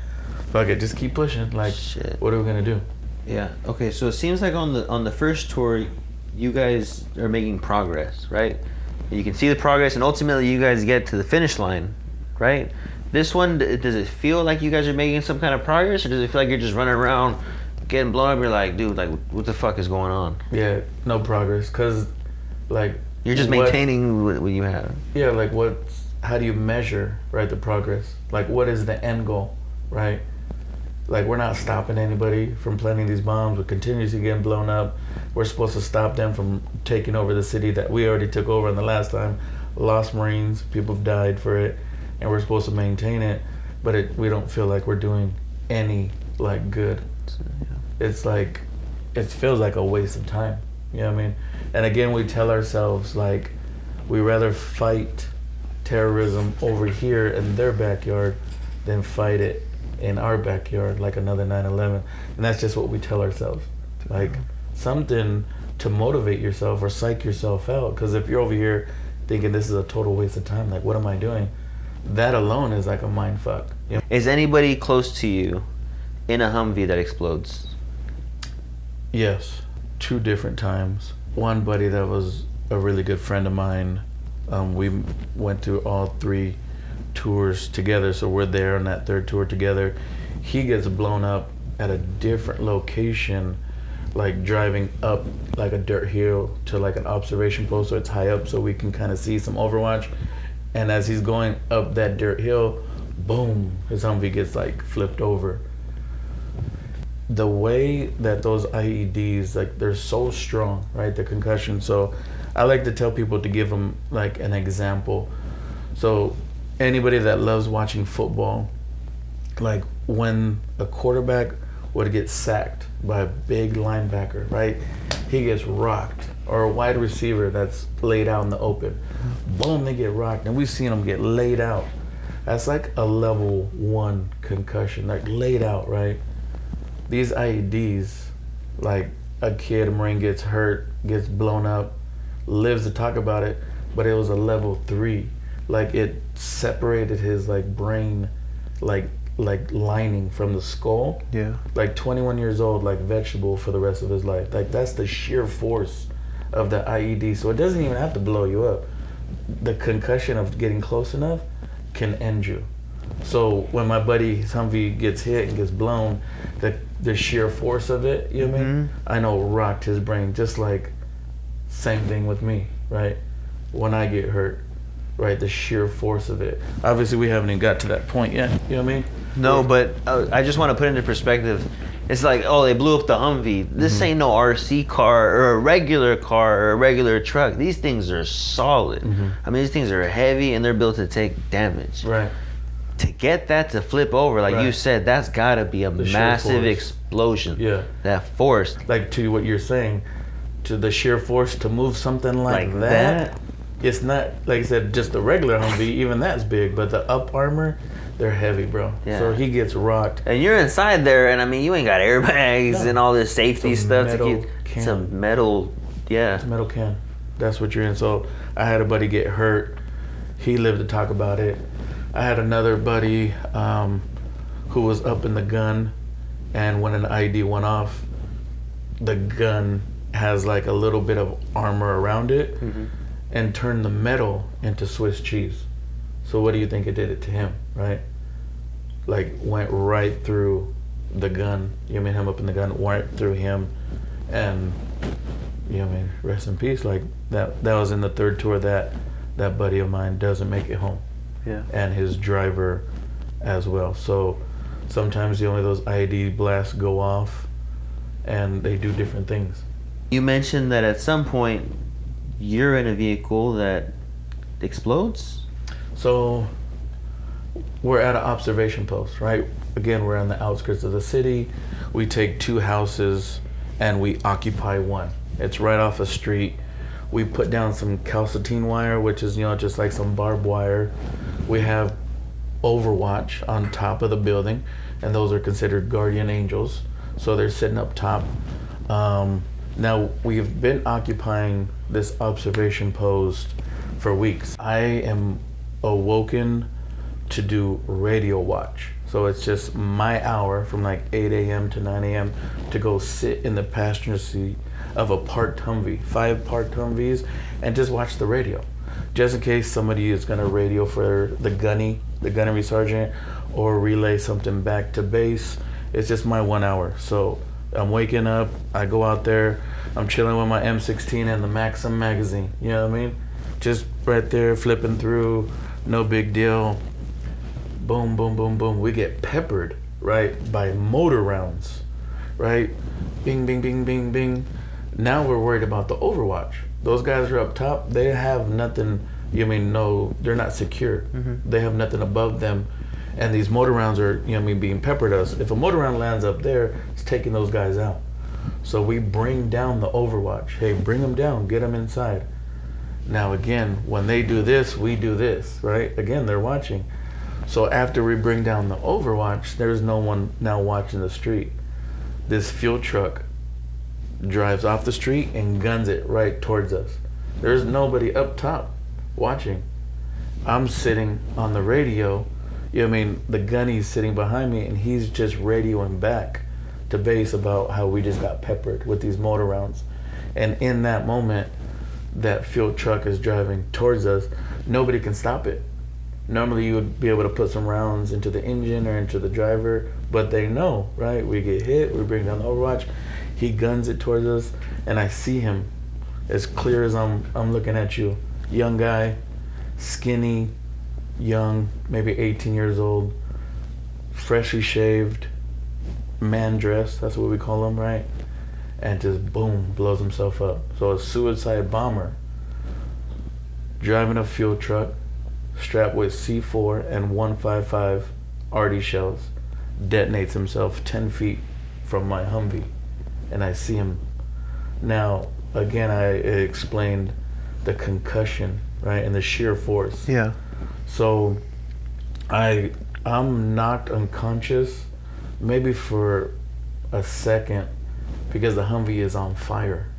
fuck it, just keep pushing. Like, Shit. what are we gonna do? Yeah. Okay. So it seems like on the first tour, you guys are making progress, right? You can see the progress, and ultimately you guys get to the finish line, right? This one, does it feel like you guys are making some kind of progress, or does it feel like you're just running around, getting blown up? You're like, dude, like, what the fuck is going on? Yeah, no progress, cause, like, You're just maintaining what you have. Yeah, like, how do you measure, right, the progress? Like, what is the end goal, right? Like, we're not stopping anybody from planting these bombs. We're continuously getting blown up. We're supposed to stop them from taking over the city that we already took over in the last time. Lost Marines, people have died for it, and we're supposed to maintain it, but we don't feel like we're doing any, like, good. It's like, it feels like a waste of time. You know what I mean? And again, we tell ourselves, like, we rather fight terrorism over here in their backyard than fight it in our backyard, like another 9/11. And that's just what we tell ourselves. Like, something to motivate yourself or psych yourself out. Because if you're over here thinking this is a total waste of time, like, what am I doing? That alone is like a mind fuck. You know? Is anybody close to you in a Humvee that explodes? Yes, 2 different times. One buddy that was a really good friend of mine, we went through all 3 tours together, so we're there on that 3rd tour together. He gets blown up at a different location, like driving up like a dirt hill to like an observation post, so it's high up so we can kind of see some overwatch. And as he's going up that dirt hill, boom, his Humvee gets like flipped over. The way that those IEDs, like, they're so strong, right? The concussion. So I like to tell people to give them like an example. So anybody that loves watching football, like, when a quarterback would get sacked by a big linebacker, right? He gets rocked. Or a wide receiver that's laid out in the open. Boom, they get rocked. And we've seen them get laid out. That's like a level 1 concussion, like laid out, right? These IEDs, like, a kid, a Marine gets hurt, gets blown up, lives to talk about it, but it was a level 3. Like, it separated his, like, brain, like lining from the skull. Yeah. Like, 21 years old, like, vegetable for the rest of his life. Like, that's the sheer force of the IED. So it doesn't even have to blow you up. The concussion of getting close enough can end you. So when my buddy Humvee gets hit and gets blown, the sheer force of it, you know what I mean? I know rocked his brain. Just like, same thing with me, right? When I get hurt, right? The sheer force of it. Obviously, we haven't even got to that point yet. You know what I mean? No, but I just want to put into perspective. It's like, oh, they blew up the Humvee. This ain't no RC car or a regular car or a regular truck. These things are solid. I mean, these things are heavy and they're built to take damage. Right. To get that to flip over, like you said, that's got to be a massive explosion. Yeah. That force. Like, to what you're saying, to the sheer force to move something like that. It's not, like I said, just the regular Humvee. Even that's big, but the up armor, they're heavy, bro. Yeah. So he gets rocked. And you're inside there, and I mean, you ain't got airbags and all this safety stuff to keep. It's a metal, It's a metal can. That's what you're in. So I had a buddy get hurt. He lived to talk about it. I had another buddy who was up in the gun, and when an IED went off, the gun has like a little bit of armor around it and turned the metal into Swiss cheese. So what do you think it did it to him, right? Like, went right through the gun. You know what I mean? Him up in the gun, went through him, and you know what I mean? Rest in peace. Like, that was in the 3rd tour that buddy of mine doesn't make it home. Yeah. And his driver as well. So sometimes only those IED blasts go off and they do different things. You mentioned that at some point you're in a vehicle that explodes? So we're at an observation post, right? Again, we're on the outskirts of the city. We take 2 houses and we occupy one. It's right off a street. We put down some calcitine wire, which is, just like some barbed wire. We have overwatch on top of the building, and those are considered guardian angels. So they're sitting up top. Now, we've been occupying this observation post for weeks. I am awoken to do radio watch. So it's just my hour from like 8 a.m. to 9 a.m. to go sit in the passenger seat of a parked Humvee, 5 parked Humvees, and just watch the radio. Just in case somebody is gonna radio for the gunnery sergeant, or relay something back to base. It's just my 1 hour. So I'm waking up, I go out there, I'm chilling with my M16 and the Maxim magazine, you know what I mean? Just right there, flipping through, no big deal. Boom, boom, boom, boom. We get peppered, right, by motor rounds, right? Bing, bing, bing, bing, bing. Now we're worried about the overwatch. Those guys are up top, they have nothing, no, they're not secure. Mm-hmm. They have nothing above them. And these motor rounds are, being peppered us. If a motor round lands up there, it's taking those guys out. So we bring down the overwatch. Hey, bring them down, get them inside. Now again, when they do this, we do this, right? Again, they're watching. So after we bring down the overwatch, there's no one now watching the street. This fuel truck drives off the street and guns it right towards us. There's nobody up top watching. I'm sitting on the radio. The gunny's sitting behind me and he's just radioing back to base about how we just got peppered with these motor rounds. And in that moment, that fuel truck is driving towards us. Nobody can stop it. Normally you would be able to put some rounds into the engine or into the driver, but they know, right? We get hit, we bring down the overwatch, he guns it towards us, and I see him as clear as I'm looking at you. Young guy, skinny, young, maybe 18 years old, freshly shaved, man dressed, that's what we call him, right? And just boom, blows himself up. So a suicide bomber driving a fuel truck strapped with C4 and 155 arty shells detonates himself 10 feet from my Humvee, and I see him. Now again, I explained the concussion, right, and the sheer force. Yeah. So I'm knocked unconscious maybe for a second because the Humvee is on fire.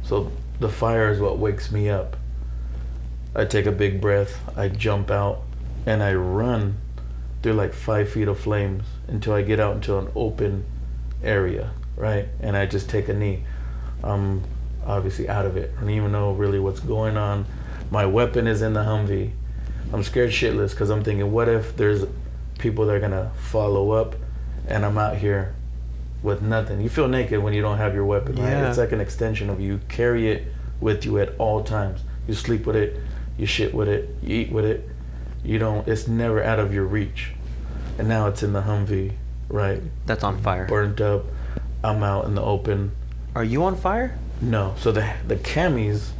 So the fire is what wakes me up. I take a big breath, I jump out, and I run through like 5 feet of flames until I get out into an open area, right? And I just take a knee. I'm obviously out of it. I don't even know really what's going on. My weapon is in the Humvee. I'm scared shitless because I'm thinking, what if there's people that are gonna follow up and I'm out here with nothing? You feel naked when you don't have your weapon, right? Yeah. It's like an extension of you. Carry it with you at all times. You sleep with it, you shit with it, you eat with it. It's never out of your reach. And now it's in the Humvee, right? That's on fire. Burnt up. I'm out in the open. Are you on fire? No. So the camis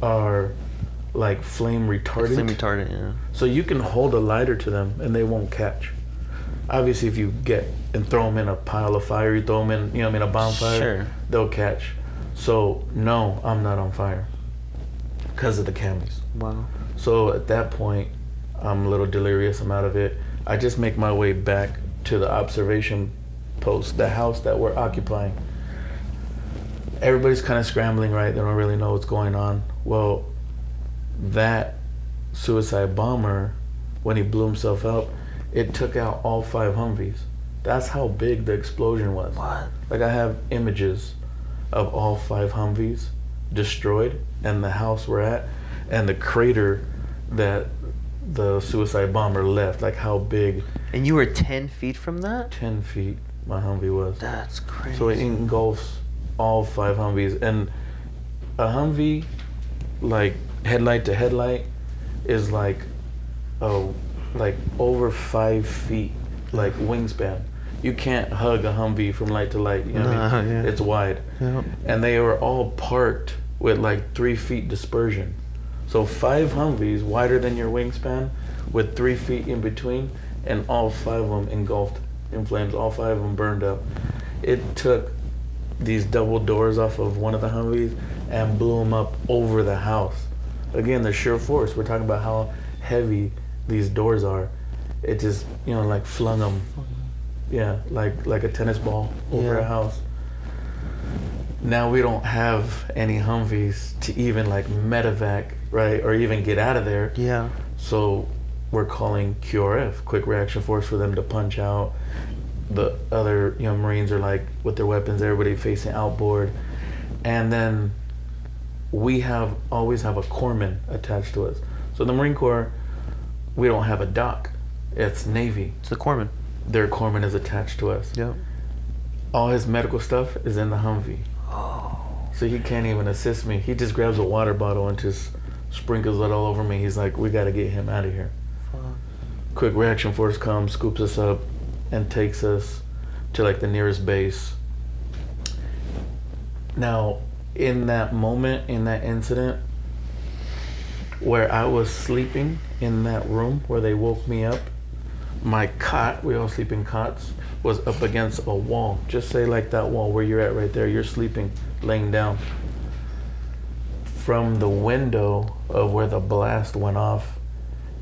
are like flame retardant. Flame retardant, yeah. So you can hold a lighter to them and they won't catch. Obviously, if you get and throw them in a pile of fire, you throw them in, a bonfire, sure, they'll catch. So no, I'm not on fire because of the camis. Wow. So at that point, I'm a little delirious. I'm out of it. I just make my way back to the observation post, the house that we're occupying. Everybody's kind of scrambling, right? They don't really know what's going on. Well, that suicide bomber, when he blew himself up, it took out all 5 Humvees. That's how big the explosion was. What? Like, I have images of all 5 Humvees destroyed and the house we're at and the crater that the suicide bomber left, like how big. And you were 10 feet from that? 10 feet my Humvee was. That's crazy. So it engulfs all 5 Humvees. And a Humvee, like headlight to headlight, is like a like over 5 feet, like wingspan. You can't hug a Humvee from light to light. You know what I mean? Yeah. It's wide. Yep. And they were all parked with like 3 feet dispersion. So 5 Humvees wider than your wingspan with 3 feet in between, and all 5 of them engulfed in flames. All 5 of them burned up. It took these double doors off of one of the Humvees and blew them up over the house. Again, the sheer force. We're talking about how heavy these doors are. It just, like flung them, like a tennis ball over a house. Now we don't have any Humvees to even like medevac, right, or even get out of there. Yeah. So we're calling QRF, quick reaction force, for them to punch out. The other Marines are like with their weapons, everybody facing outboard. And then we always have a corpsman attached to us. So the Marine Corps, we don't have a dock. It's Navy. It's the corpsman. Their corpsman is attached to us. Yep. All his medical stuff is in the Humvee. Oh. So he can't even assist me. He just grabs a water bottle and just sprinkles it all over me. He's like, we got to get him out of here. Fuck. Quick reaction force comes, scoops us up, and takes us to like the nearest base. Now, in that moment, in that incident, where I was sleeping in that room where they woke me up, my cot, we all sleep in cots, was up against a wall. Just say like that wall where you're at right there, you're sleeping, laying down. From the window of where the blast went off,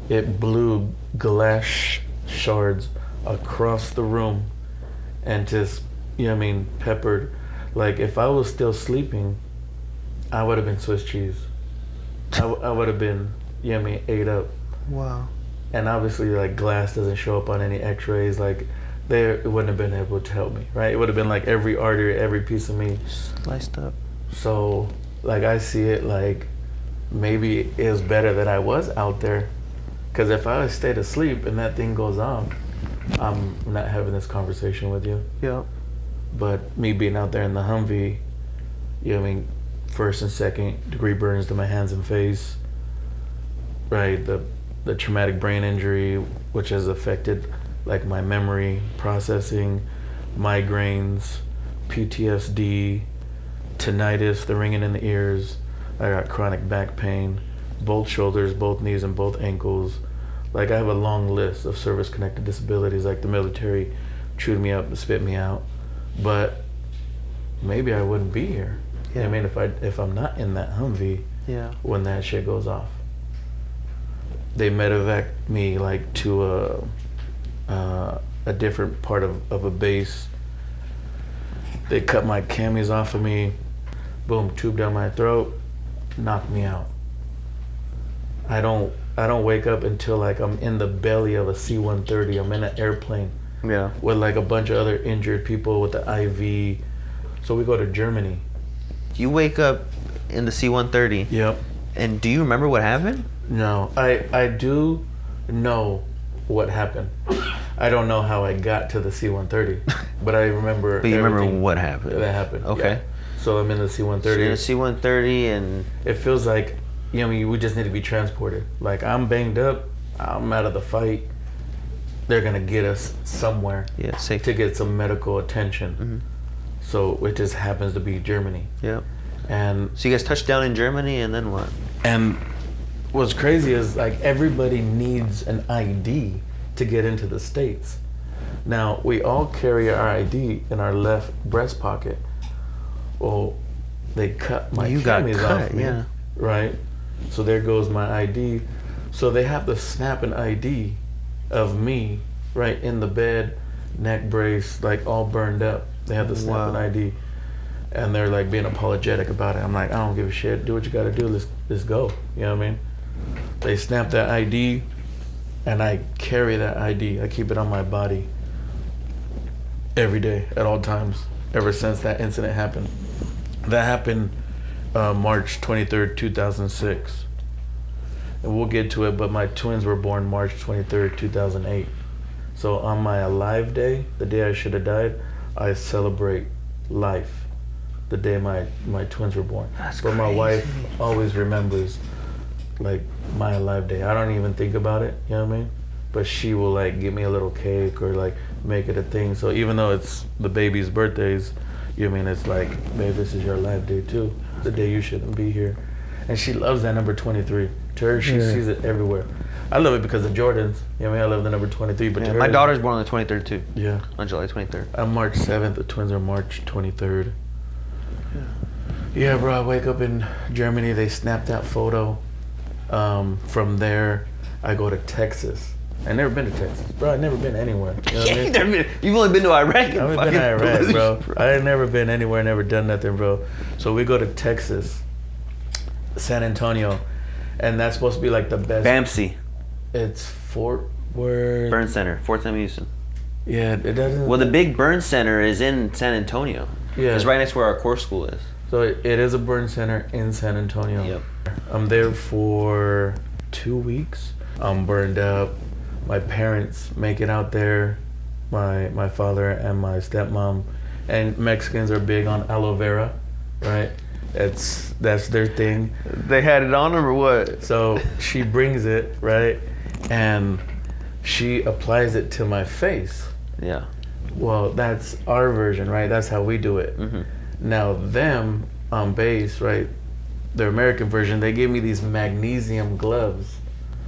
it blew glass shards across the room and just, peppered. Like if I was still sleeping, I would have been Swiss cheese. I would have been, ate up. Wow. And obviously, like, glass doesn't show up on any x-rays. Like, it wouldn't have been able to help me, right? It would have been like every artery, every piece of me Sliced up. So, like, I see it like maybe it was better that I was out there. Because if I stayed asleep and that thing goes off, I'm not having this conversation with you. Yeah. But me being out there in the Humvee, first and second degree burns to my hands and face, right? The traumatic brain injury, which has affected like my memory, processing, migraines, PTSD, tinnitus, the ringing in the ears. I got chronic back pain, both shoulders, both knees, and both ankles. Like I have a long list of service-connected disabilities. Like the military chewed me up and spit me out, but maybe I wouldn't be here. Yeah. If I'm not in that Humvee, when that shit goes off. They medevac me like to a different part of a base. They cut my camis off of me, boom, tube down my throat, knocked me out. I don't wake up until like I'm in the belly of a C-130. I'm in an airplane with like a bunch of other injured people with the IV. So we go to Germany. You wake up in the C-130. Yep. And do you remember what happened? No, I do know what happened. I don't know how I got to the C-130, but I remember. But you remember what happened? That happened. Okay. Yeah. So I'm in the C-130. So you're in the C-130 and it feels like, we just need to be transported. Like I'm banged up, I'm out of the fight. They're gonna get us somewhere. Yeah, safe. To get some medical attention. Mm-hmm. So it just happens to be Germany. Yep. And so you guys touched down in Germany, and then what? And what's crazy is like everybody needs an ID to get into the States. Now we all carry our ID in our left breast pocket. Well, they cut my camis off me, right? So there goes my ID. So they have to snap an ID of me right in the bed, neck brace, like all burned up. They have to snap an ID. And they're like being apologetic about it. I'm like, I don't give a shit. Do what you gotta do. Let's go. You know what I mean? They snap that ID, and I carry that ID. I keep it on my body every day, at all times, ever since that incident happened. That happened March 23rd, 2006. And we'll get to it, but my twins were born March 23rd, 2008. So on my alive day, the day I should have died, I celebrate life. The day my twins were born. That's but crazy. My wife always remembers like my alive day. I don't even think about it, you know what I mean? but she will like give me a little cake or like make it a thing. So even though it's the baby's birthdays, you know what I mean, it's like, babe, this is your life day too. The day you shouldn't be here. And she loves that number 23. To her, she sees it everywhere. I love it because of Jordans. You know what I mean? I love the number 23. But to her, my daughter's born on the 23rd too. Yeah. On July 23rd. I'm March 7th. The twins are March 23rd. Yeah, bro. I wake up in Germany. They snapped that photo. From there, I go to Texas. I've never been to Texas, bro. I've never been anywhere. You know what I mean? You've only been to Iraq. I've been to Iraq, bro. I ain't never been anywhere, never done nothing, bro. So we go to Texas, San Antonio, and that's supposed to be like the best. BAMC. It's Fort Worth. Burn Center, Fort Sam Houston. Yeah, it doesn't. Well, the big burn center is in San Antonio. Yeah. It's right next to where our core school is. So it is a burn center in San Antonio. Yep. I'm there for 2 weeks. I'm burned up. My parents make it out there, my father and my stepmom, and Mexicans are big on aloe vera, right? That's their thing. They had it on them or what? So she brings it, right, and she applies it to my face. Yeah. Well, that's our version, right? That's how we do it. Mm-hmm. Now them on base, right? Their American version, they gave me these magnesium gloves.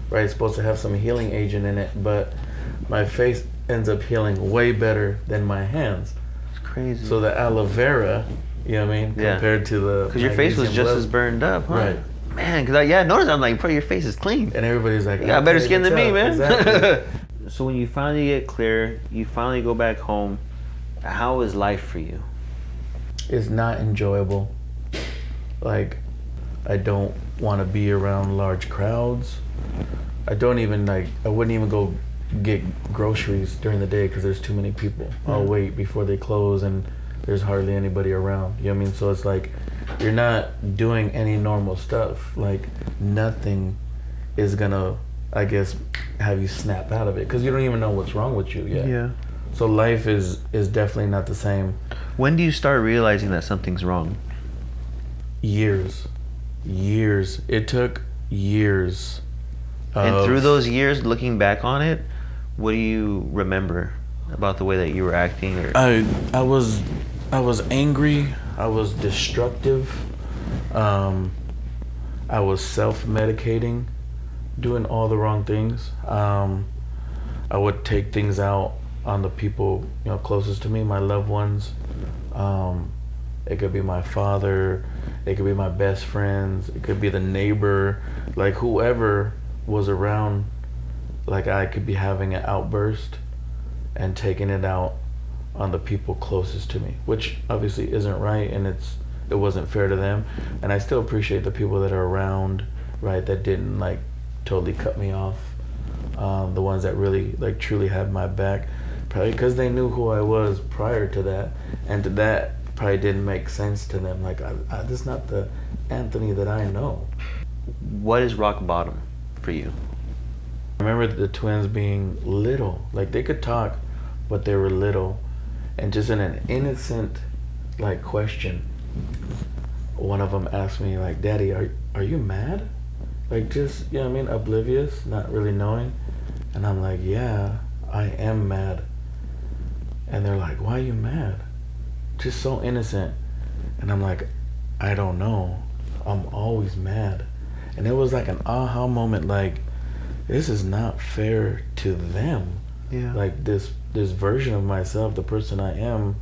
Right, it's supposed to have some healing agent in it, but my face ends up healing way better than my hands. It's crazy. So the aloe vera, you know what I mean, compared to the because your face was just as burned up, huh? Right. Man, because I noticed, I'm like, bro, your face is clean. And everybody's like, you got better skin than me, man. Exactly. So when you finally get clear, you finally go back home. How is life for you? It's not enjoyable. Like, I don't want to be around large crowds. I wouldn't even go get groceries during the day because there's too many people. I'll wait before they close and there's hardly anybody around. You know what I mean? So it's like, you're not doing any normal stuff. Like, nothing is gonna, I guess, have you snap out of it because you don't even know what's wrong with you yet. Yeah. So life is definitely not the same. When do you start realizing that something's wrong? Years. It took years. And through those years, looking back on it, what do you remember about the way that you were acting? Or I was angry. I was destructive. I was self-medicating, doing all the wrong things. I would take things out on the people, closest to me, my loved ones. It could be my father. It could be my best friends. It could be the neighbor. Like, whoever was around, like, I could be having an outburst and taking it out on the people closest to me, which obviously isn't right, and it wasn't fair to them. And I still appreciate the people that are around, right, that didn't like totally cut me off. The ones that really like truly had my back, probably because they knew who I was prior to that, and to that probably didn't make sense to them. Like, this is not the Anthony that I know. What is rock bottom for you? I remember the twins being little. Like, they could talk, but they were little. And just in an innocent, like, question, one of them asked me, like, Daddy, are you mad? Like, just, you know what I mean, oblivious, not really knowing. And I'm like, yeah, I am mad. And they're like, why are you mad? Just so innocent. And I'm like, I don't know. I'm always mad. And it was like an aha moment, like, this is not fair to them. Yeah. Like, this version of myself, the person I am.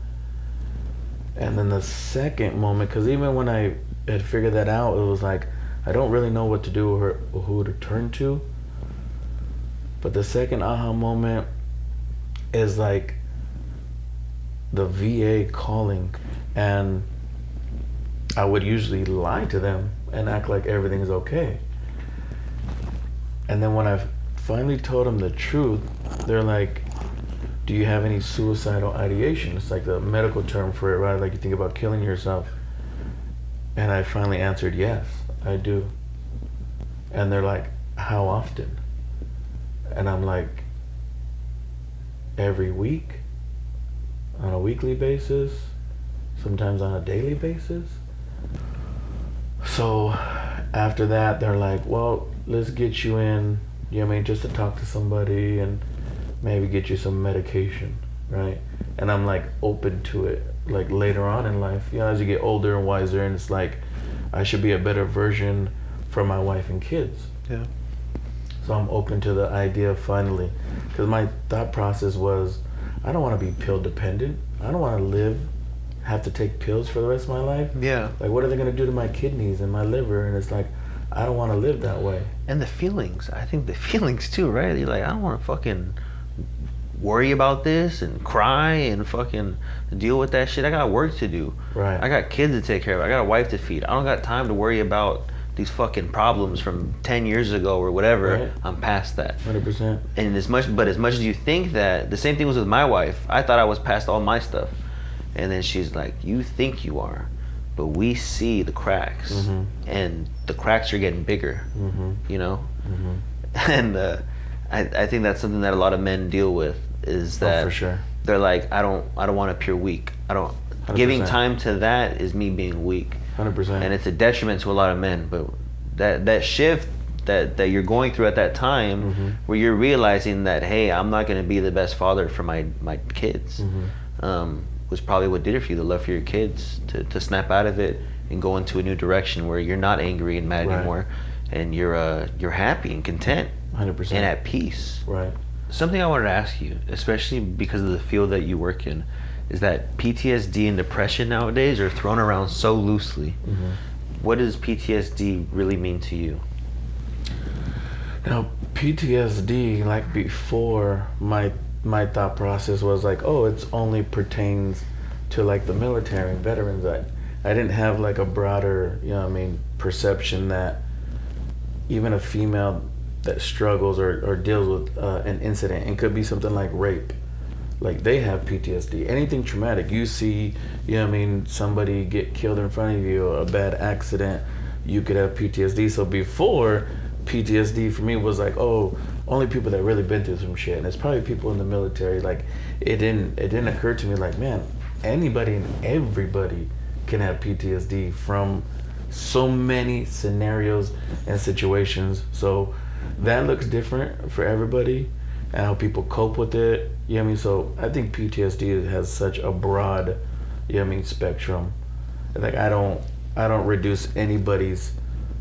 And then the second moment, because even when I had figured that out, it was like, I don't really know what to do or who to turn to. But the second aha moment is like the VA calling, and I would usually lie to them and act like everything's okay. And then when I finally told them the truth, they're like, do you have any suicidal ideation? It's like the medical term for it, right? Like, you think about killing yourself. And I finally answered, yes, I do. And they're like, how often? And I'm like, every week, on a weekly basis, sometimes on a daily basis. So after that, they're like, well, let's get you in, you know what I mean, just to talk to somebody and maybe get you some medication, right? And I'm like open to it, like later on in life, you know, as you get older and wiser, and it's like I should be a better version for my wife and kids. Yeah. So I'm open to the idea finally, because my thought process was, I don't want to be pill dependent. I don't want to have to take pills for the rest of my life. Yeah. Like, what are they going to do to my kidneys and my liver? And it's like, I don't want to live that way. And the feelings, I think the feelings too, right? You're like, I don't want to fucking worry about this and cry and fucking deal with that shit. I got work to do. Right. I got kids to take care of. I got a wife to feed. I don't got time to worry about these fucking problems from 10 years ago or whatever. Right. I'm past that. 100%. And as much as you think that, the same thing was with my wife. I thought I was past all my stuff. And then she's like, you think you are, but we see the cracks. Mm-hmm. And the cracks are getting bigger, you know? Mm-hmm. And I think that's something that a lot of men deal with, is that for sure. They're like, I don't want to appear weak. 100%. Giving time to that is me being weak. 100%. And it's a detriment to a lot of men. But that shift that you're going through at that time, where you're realizing that, hey, I'm not going to be the best father for my kids, was probably what did it for you, the love for your kids, to snap out of it and go into a new direction where you're not angry and mad anymore, and you're happy and content 100%. and at peace. Right. Something I wanted to ask you, especially because of the field that you work in, is that PTSD and depression nowadays are thrown around so loosely. What does PTSD really mean to you? Now, PTSD, like before, my thought process was like, oh, it's only pertains to like the military and veterans. I didn't have like a broader, you know what I mean, perception that even a female that struggles or deals with an incident, it could be something like rape, like they have PTSD. Anything traumatic, you see, you know what I mean, somebody get killed in front of you, a bad accident, you could have PTSD. So before, PTSD for me was like, oh, only people that really been through some shit, and it's probably people in the military. Like, it didn't occur to me like, man, anybody and everybody can have PTSD from so many scenarios and situations. So that looks different for everybody and how people cope with it. You know what I mean? So I think PTSD has such a broad, you know what I mean, spectrum. Like, I don't reduce anybody's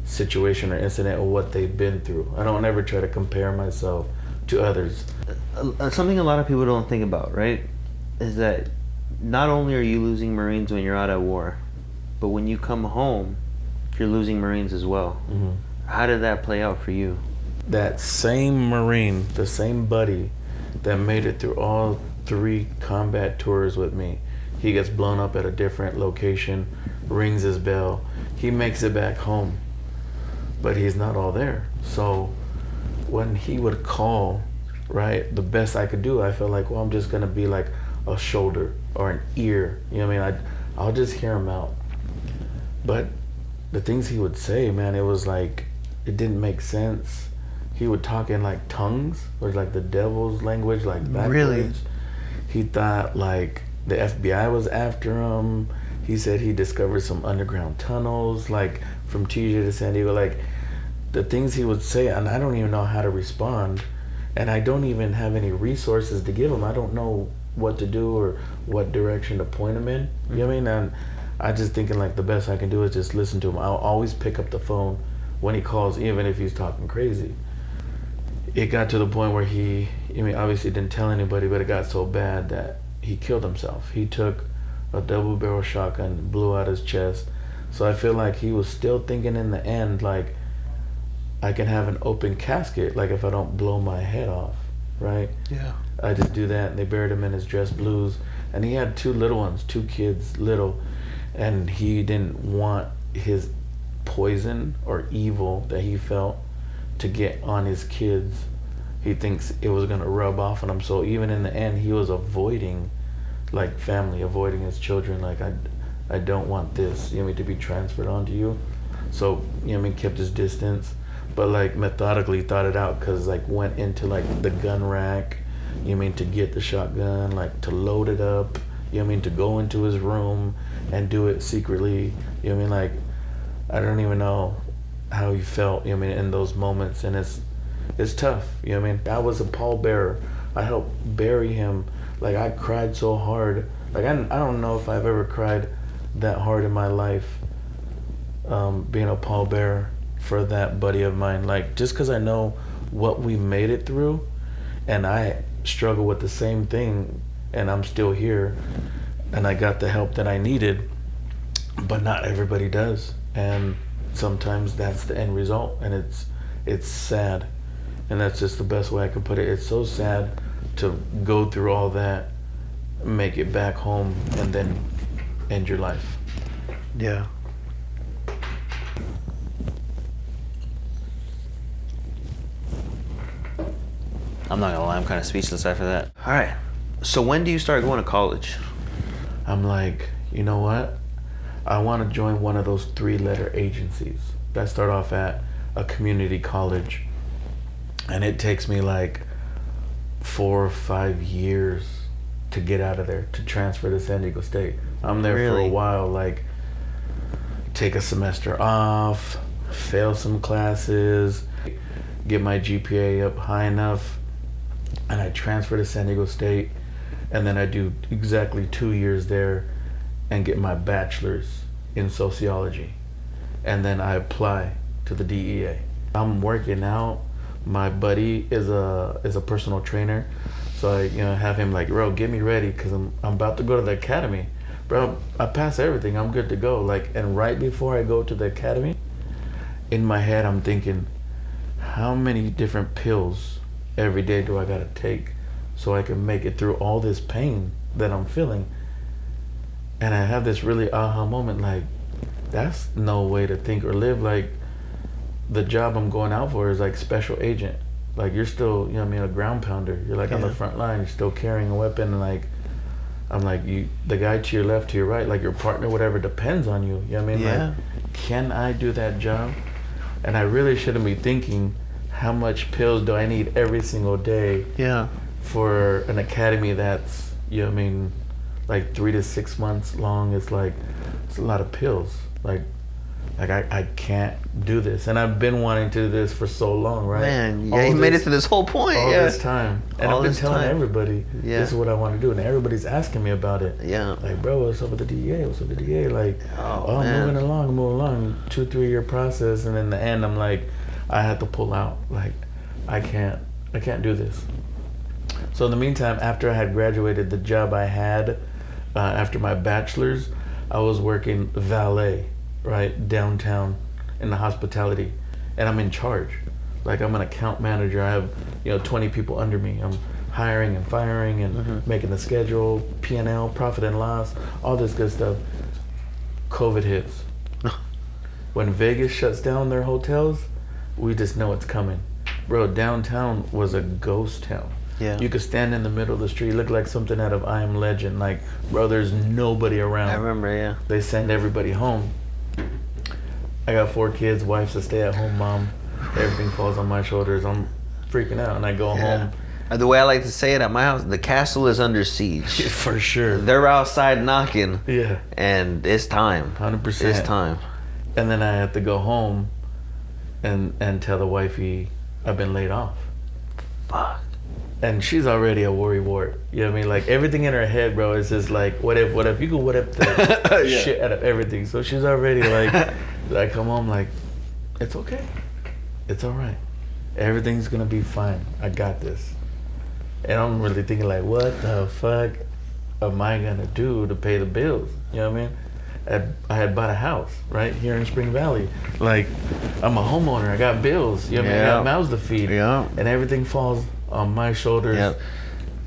situation or incident or what they've been through. I don't ever try to compare myself to others. Something a lot of people don't think about, right, is that not only are you losing Marines when you're out at war, but when you come home, you're losing Marines as well. How did that play out for you? That same Marine, the same buddy that made it through all 3 combat tours with me, he gets blown up at a different location, rings his bell, he makes it back home, but he's not all there. So when he would call, right, the best I could do, I felt like, well, I'm just gonna be like a shoulder or an ear, you know what I mean? I'll just hear him out. But the things he would say, man, it was like, it didn't make sense. He would talk in like tongues, or like the devil's language, like backwards. Really? He thought like the FBI was after him. He said he discovered some underground tunnels, like from TJ to San Diego. Like, the things he would say, and I don't even know how to respond, and I don't even have any resources to give him. I don't know what to do or what direction to point him in. You know what I mean? And I just thinking like the best I can do is just listen to him. I'll always pick up the phone when he calls, even if he's talking crazy. It got to the point where he, I mean, obviously didn't tell anybody, but it got so bad that he killed himself. He took a double barrel shotgun and blew out his chest. So I feel like he was still thinking in the end, like, I can have an open casket, like if I don't blow my head off, right? Yeah. I just do that, and they buried him in his dress blues. And he had 2 little ones, 2 kids, little, and he didn't want his poison or evil that he felt to get on his kids. He thinks it was gonna rub off on him. So even in the end, he was avoiding like family, avoiding his children. Like, I don't want this, you know, to be transferred onto you. So, you know, I mean, kept his distance, but like methodically thought it out, because like went into like the gun rack, you know, I mean, to get the shotgun, like to load it up, you know, I mean, to go into his room and do it secretly, you know, I mean, like, I don't even know how he felt, you know, I mean, in those moments. And it's tough. You know what I mean? I was a pallbearer. I helped bury him. Like, I cried so hard. Like, I don't know if I've ever cried that hard in my life, being a pallbearer for that buddy of mine. Like, just because I know what we made it through, and I struggle with the same thing, and I'm still here, and I got the help that I needed, but not everybody does. And sometimes that's the end result, and it's sad. And that's just the best way I could put it. It's so sad to go through all that, make it back home, and then end your life. Yeah. I'm not gonna lie, I'm kind of speechless after that. All right. So when do you start going to college? I'm like, you know what? I want to join one of those 3-letter agencies. I start off at a community college, and it takes me like 4 or 5 years to get out of there, to transfer to San Diego State. I'm there for a while, like take a semester off, fail some classes, get my GPA up high enough, and I transfer to San Diego State, and then I do exactly 2 years there and get my bachelor's in sociology, and then I apply to the DEA. I'm working out. My buddy is a personal trainer, so I have him like, bro, get me ready because I'm about to go to the academy. Bro, I pass everything. I'm good to go. Like, and right before I go to the academy, in my head I'm thinking, how many different pills every day do I gotta take so I can make it through all this pain that I'm feeling? And I have this really aha moment, like, that's no way to think or live. Like, the job I'm going out for is like special agent. Like, you're still, a ground pounder. You're like on the front line, you're still carrying a weapon, and like, I'm like, the guy to your left, to your right, like your partner, whatever, depends on you. You know what I mean? Yeah. Like, can I do that job? And I really shouldn't be thinking, how much pills do I need every single day for an academy that's, like 3 to 6 months long. It's like, it's a lot of pills. Like I can't do this. And I've been wanting to do this for so long, right? Man, yeah, you made it to this whole point. All this time. And I've been telling everybody, this is what I want to do. And everybody's asking me about it. Yeah. Like, bro, what's up with the DEA? What's up with the DEA? Like, I'm moving along. 2-3 year process. And in the end, I'm like, I had to pull out. Like, I can't do this. So in the meantime, after I had graduated, the job I had after my bachelor's, I was working valet, right, downtown in the hospitality, and I'm in charge. Like, I'm an account manager. I have 20 people under me. I'm hiring and firing and making the schedule, P&L, profit and loss, all this good stuff. COVID hits. When Vegas shuts down their hotels, we just know it's coming. Bro, downtown was a ghost town. Yeah. You could stand in the middle of the street, look like something out of I Am Legend. Like, bro, there's nobody around. I remember, yeah. They send everybody home. I got 4 kids, wife's a stay-at-home mom. Everything falls on my shoulders. I'm freaking out, and I go home. The way I like to say it at my house, the castle is under siege. For sure. They're outside knocking. Yeah. And it's time. 100%. It's time. And then I have to go home and tell the wifey I've been laid off. Fuck. And she's already a worry wart. You know what I mean? Like, everything in her head, bro, is just like, what if? You could what if the shit out of everything. So she's already like, I come home like, it's okay. It's all right. Everything's going to be fine. I got this. And I'm really thinking like, what the fuck am I going to do to pay the bills? You know what I mean? I had bought a house right here in Spring Valley. Like, I'm a homeowner. I got bills. You know what I mean? I got mouths to feed. Yeah. And everything falls on my shoulders.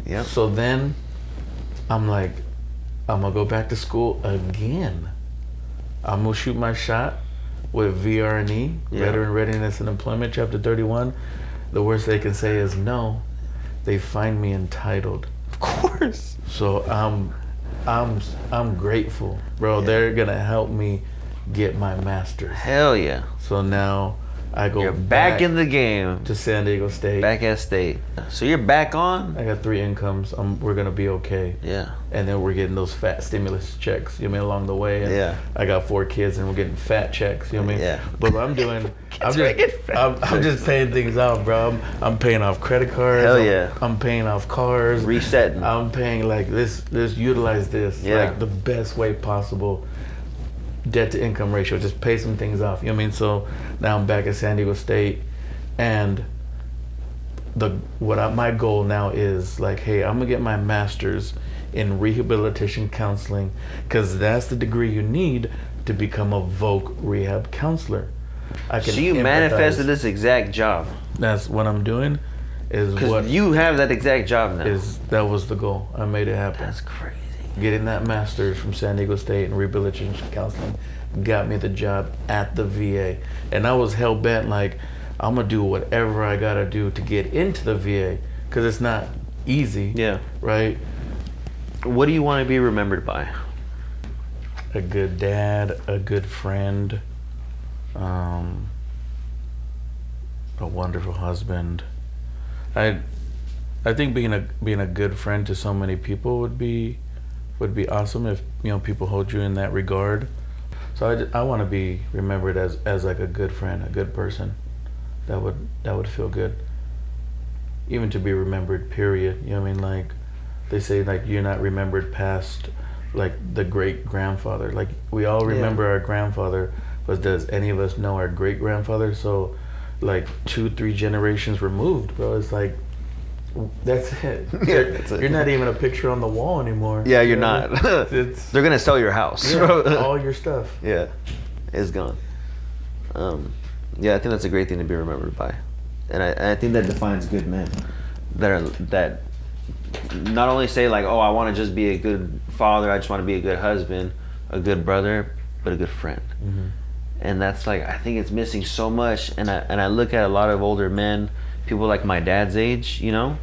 Yep. So then I'm like, I'm gonna go back to school again. I'm gonna shoot my shot with VRE, Veteran Readiness and Employment, Chapter 31. The worst they can say is no. They find me entitled. Of course. So I'm grateful, bro. Yeah. They're gonna help me get my master's. Hell yeah. So now I go you're back in the game to San Diego State. Back at state. So you're back on? I got 3 incomes. We're gonna be okay. Yeah. And then we're getting those fat stimulus checks, you know what I mean, along the way. And I got 4 kids and we're getting fat checks, you know what I mean? Yeah. But I'm doing I'm just paying things off, bro. I'm paying off credit cards. Hell yeah. I'm paying off cars. Resetting. I'm paying like this. Utilize this like the best way possible. Debt to income ratio. Just pay some things off. You know what I mean? So now I'm back at San Diego State, and my goal now is like, hey, I'm gonna get my master's in rehabilitation counseling, because that's the degree you need to become a voc rehab counselor. So you manifested this exact job. That's what I'm doing. Because you have that exact job now. That was the goal. I made it happen. That's crazy. Getting that master's from San Diego State in rehabilitation counseling got me the job at the VA, and I was hell bent like, I'm gonna do whatever I gotta do to get into the VA, because it's not easy. Yeah. Right. What do you want to be remembered by? A good dad, a good friend, a wonderful husband. I think being a good friend to so many people would be awesome if people hold you in that regard. So I want to be remembered as like a good friend, a good person. That would feel good. Even to be remembered, period. You know what I mean? Like they say, like you're not remembered past like the great grandfather. Like we all remember our grandfather, but does any of us know our great grandfather? So like 2-3 generations removed, bro. It's like that's it. You're not even a picture on the wall anymore. Yeah, you're not. They're gonna sell your house. All your stuff. Yeah, it's gone. Yeah, I think that's a great thing to be remembered by, and I think that defines good men that not only say like, oh, I want to just be a good father, I just want to be a good husband, a good brother, but a good friend. Mm-hmm. And that's like, I think it's missing so much. And I look at a lot of older men, people like my dad's age, no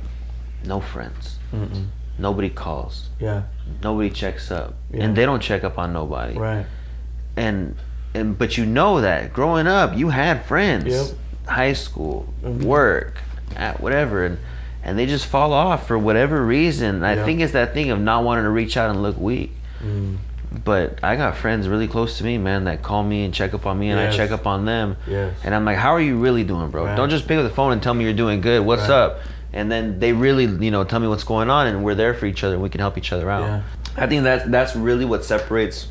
friends. Mm-mm. Nobody calls. Yeah. Nobody checks up. Yeah. And they don't check up on nobody. Right. And but that growing up, you had friends. Yep. High school, mm-hmm. work, whatever, and they just fall off for whatever reason. I think it's that thing of not wanting to reach out and look weak. Mm. But I got friends really close to me, man, that call me and check up on me, and I check up on them. Yes. And I'm like, how are you really doing, bro? Right. Don't just pick up the phone and tell me you're doing good. What's up? And then they really, tell me what's going on, and we're there for each other, and we can help each other out. Yeah. I think that's really what separates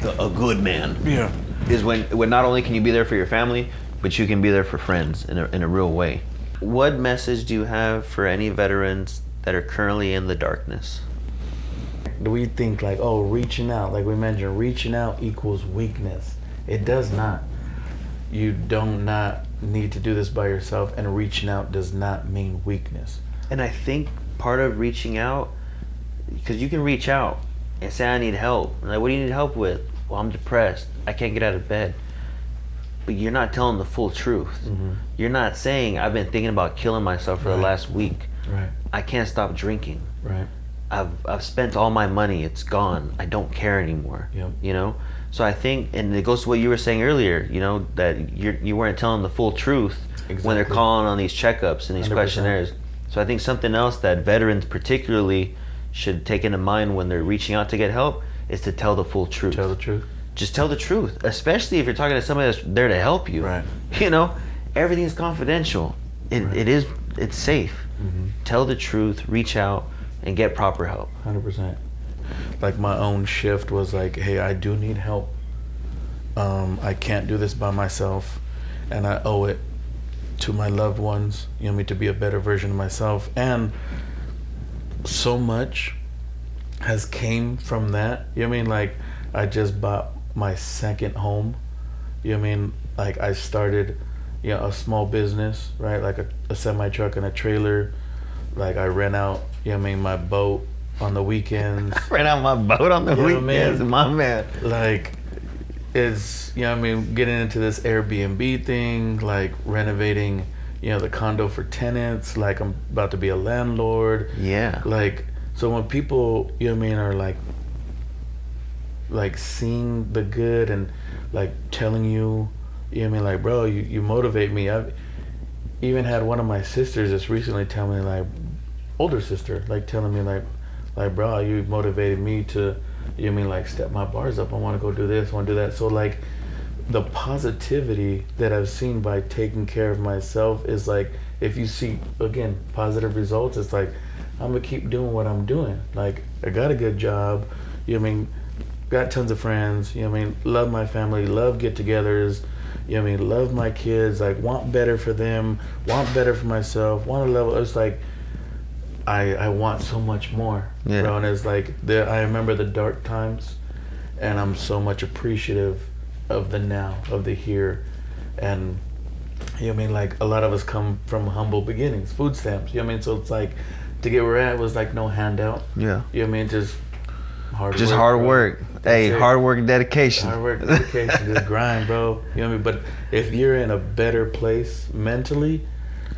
a good man. Yeah. Is when not only can you be there for your family, but you can be there for friends in a real way. What message do you have for any veterans that are currently in the darkness? Do we think like, oh, reaching out, like we mentioned, reaching out equals weakness? It does not. You do not need to do this by yourself, and reaching out does not mean weakness. And I think part of reaching out, because you can reach out and say, I need help. And like, what do you need help with? Well, I'm depressed. I can't get out of bed. But you're not telling the full truth. Mm-hmm. You're not saying, I've been thinking about killing myself for the last week. Right. I can't stop drinking. Right. I've spent all my money. It's gone. I don't care anymore. Yep. So I think, and it goes to what you were saying earlier, that you weren't telling the full truth when they're calling on these checkups and these 100%. Questionnaires. So I think something else that veterans particularly should take into mind when they're reaching out to get help is to tell the full truth. Tell the truth. Just tell the truth, especially if you're talking to somebody that's there to help you. Right. Everything's confidential. It's safe. Mm-hmm. Tell the truth, reach out, and get proper help. 100%. Like my own shift was like, hey, I do need help. I can't do this by myself, and I owe it to my loved ones, to be a better version of myself. And so much has came from that. Like I just bought my second home. Like I started a small business, right? Like a semi truck and a trailer. Like I rent out my boat on the weekends. Rent out my boat on the weekends, my man. Like it's getting into this Airbnb thing, like renovating the condo for tenants. Like I'm about to be a landlord. Yeah. Like so when people are like seeing the good and like telling you, like, bro, you motivate me. I've even had one of my sisters just recently tell me, like, older sister, like telling me like, bro, you motivated me to, like step my bars up. I want to go do this, I want to do that. So like the positivity that I've seen by taking care of myself is like, if you see, again, positive results, it's like, I'm gonna keep doing what I'm doing. Like, I got a good job, you know what I mean, got tons of friends, you know what I mean, love my family, love get-togethers, you know what I mean, love my kids, like, want better for them, want better for myself, want to level, it's like, I want so much more, Yeah. bro, and it's like, I remember the dark times, and I'm so much appreciative of the now, of the here, and you know what I mean, like, a lot of us come from humble beginnings, food stamps, you know what I mean, so it's like, to get where we're at was like no handout, Yeah. you know what I mean, just hard Just work, hard bro. work. That's Hey, it. hard work and dedication. Hard work, dedication, just grind, bro, you know what I mean, but if you're in a better place mentally,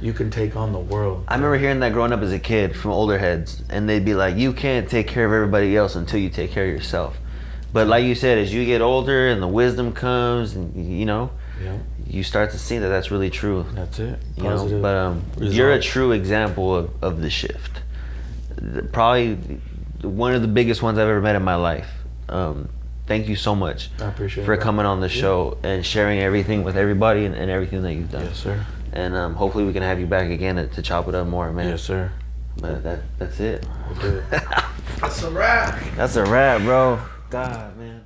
you can take on the world. I remember hearing that growing up as a kid from older heads, and they'd be like, you can't take care of everybody else until you take care of yourself. But like you said, as you get older and the wisdom comes, and you know, Yeah, you start to see that that's really true. that's it. You know, Positive but you're a results. true example of the shift. Probably one of the biggest ones I've ever met in my life. Thank you so much I appreciate for it, bro. coming on the show and sharing everything with everybody and everything that you've done. Yes, sir. And hopefully we can have you back again to chop it up more, man. Yes, sir. But that's it. We'll do it. That's a wrap, bro. God, man.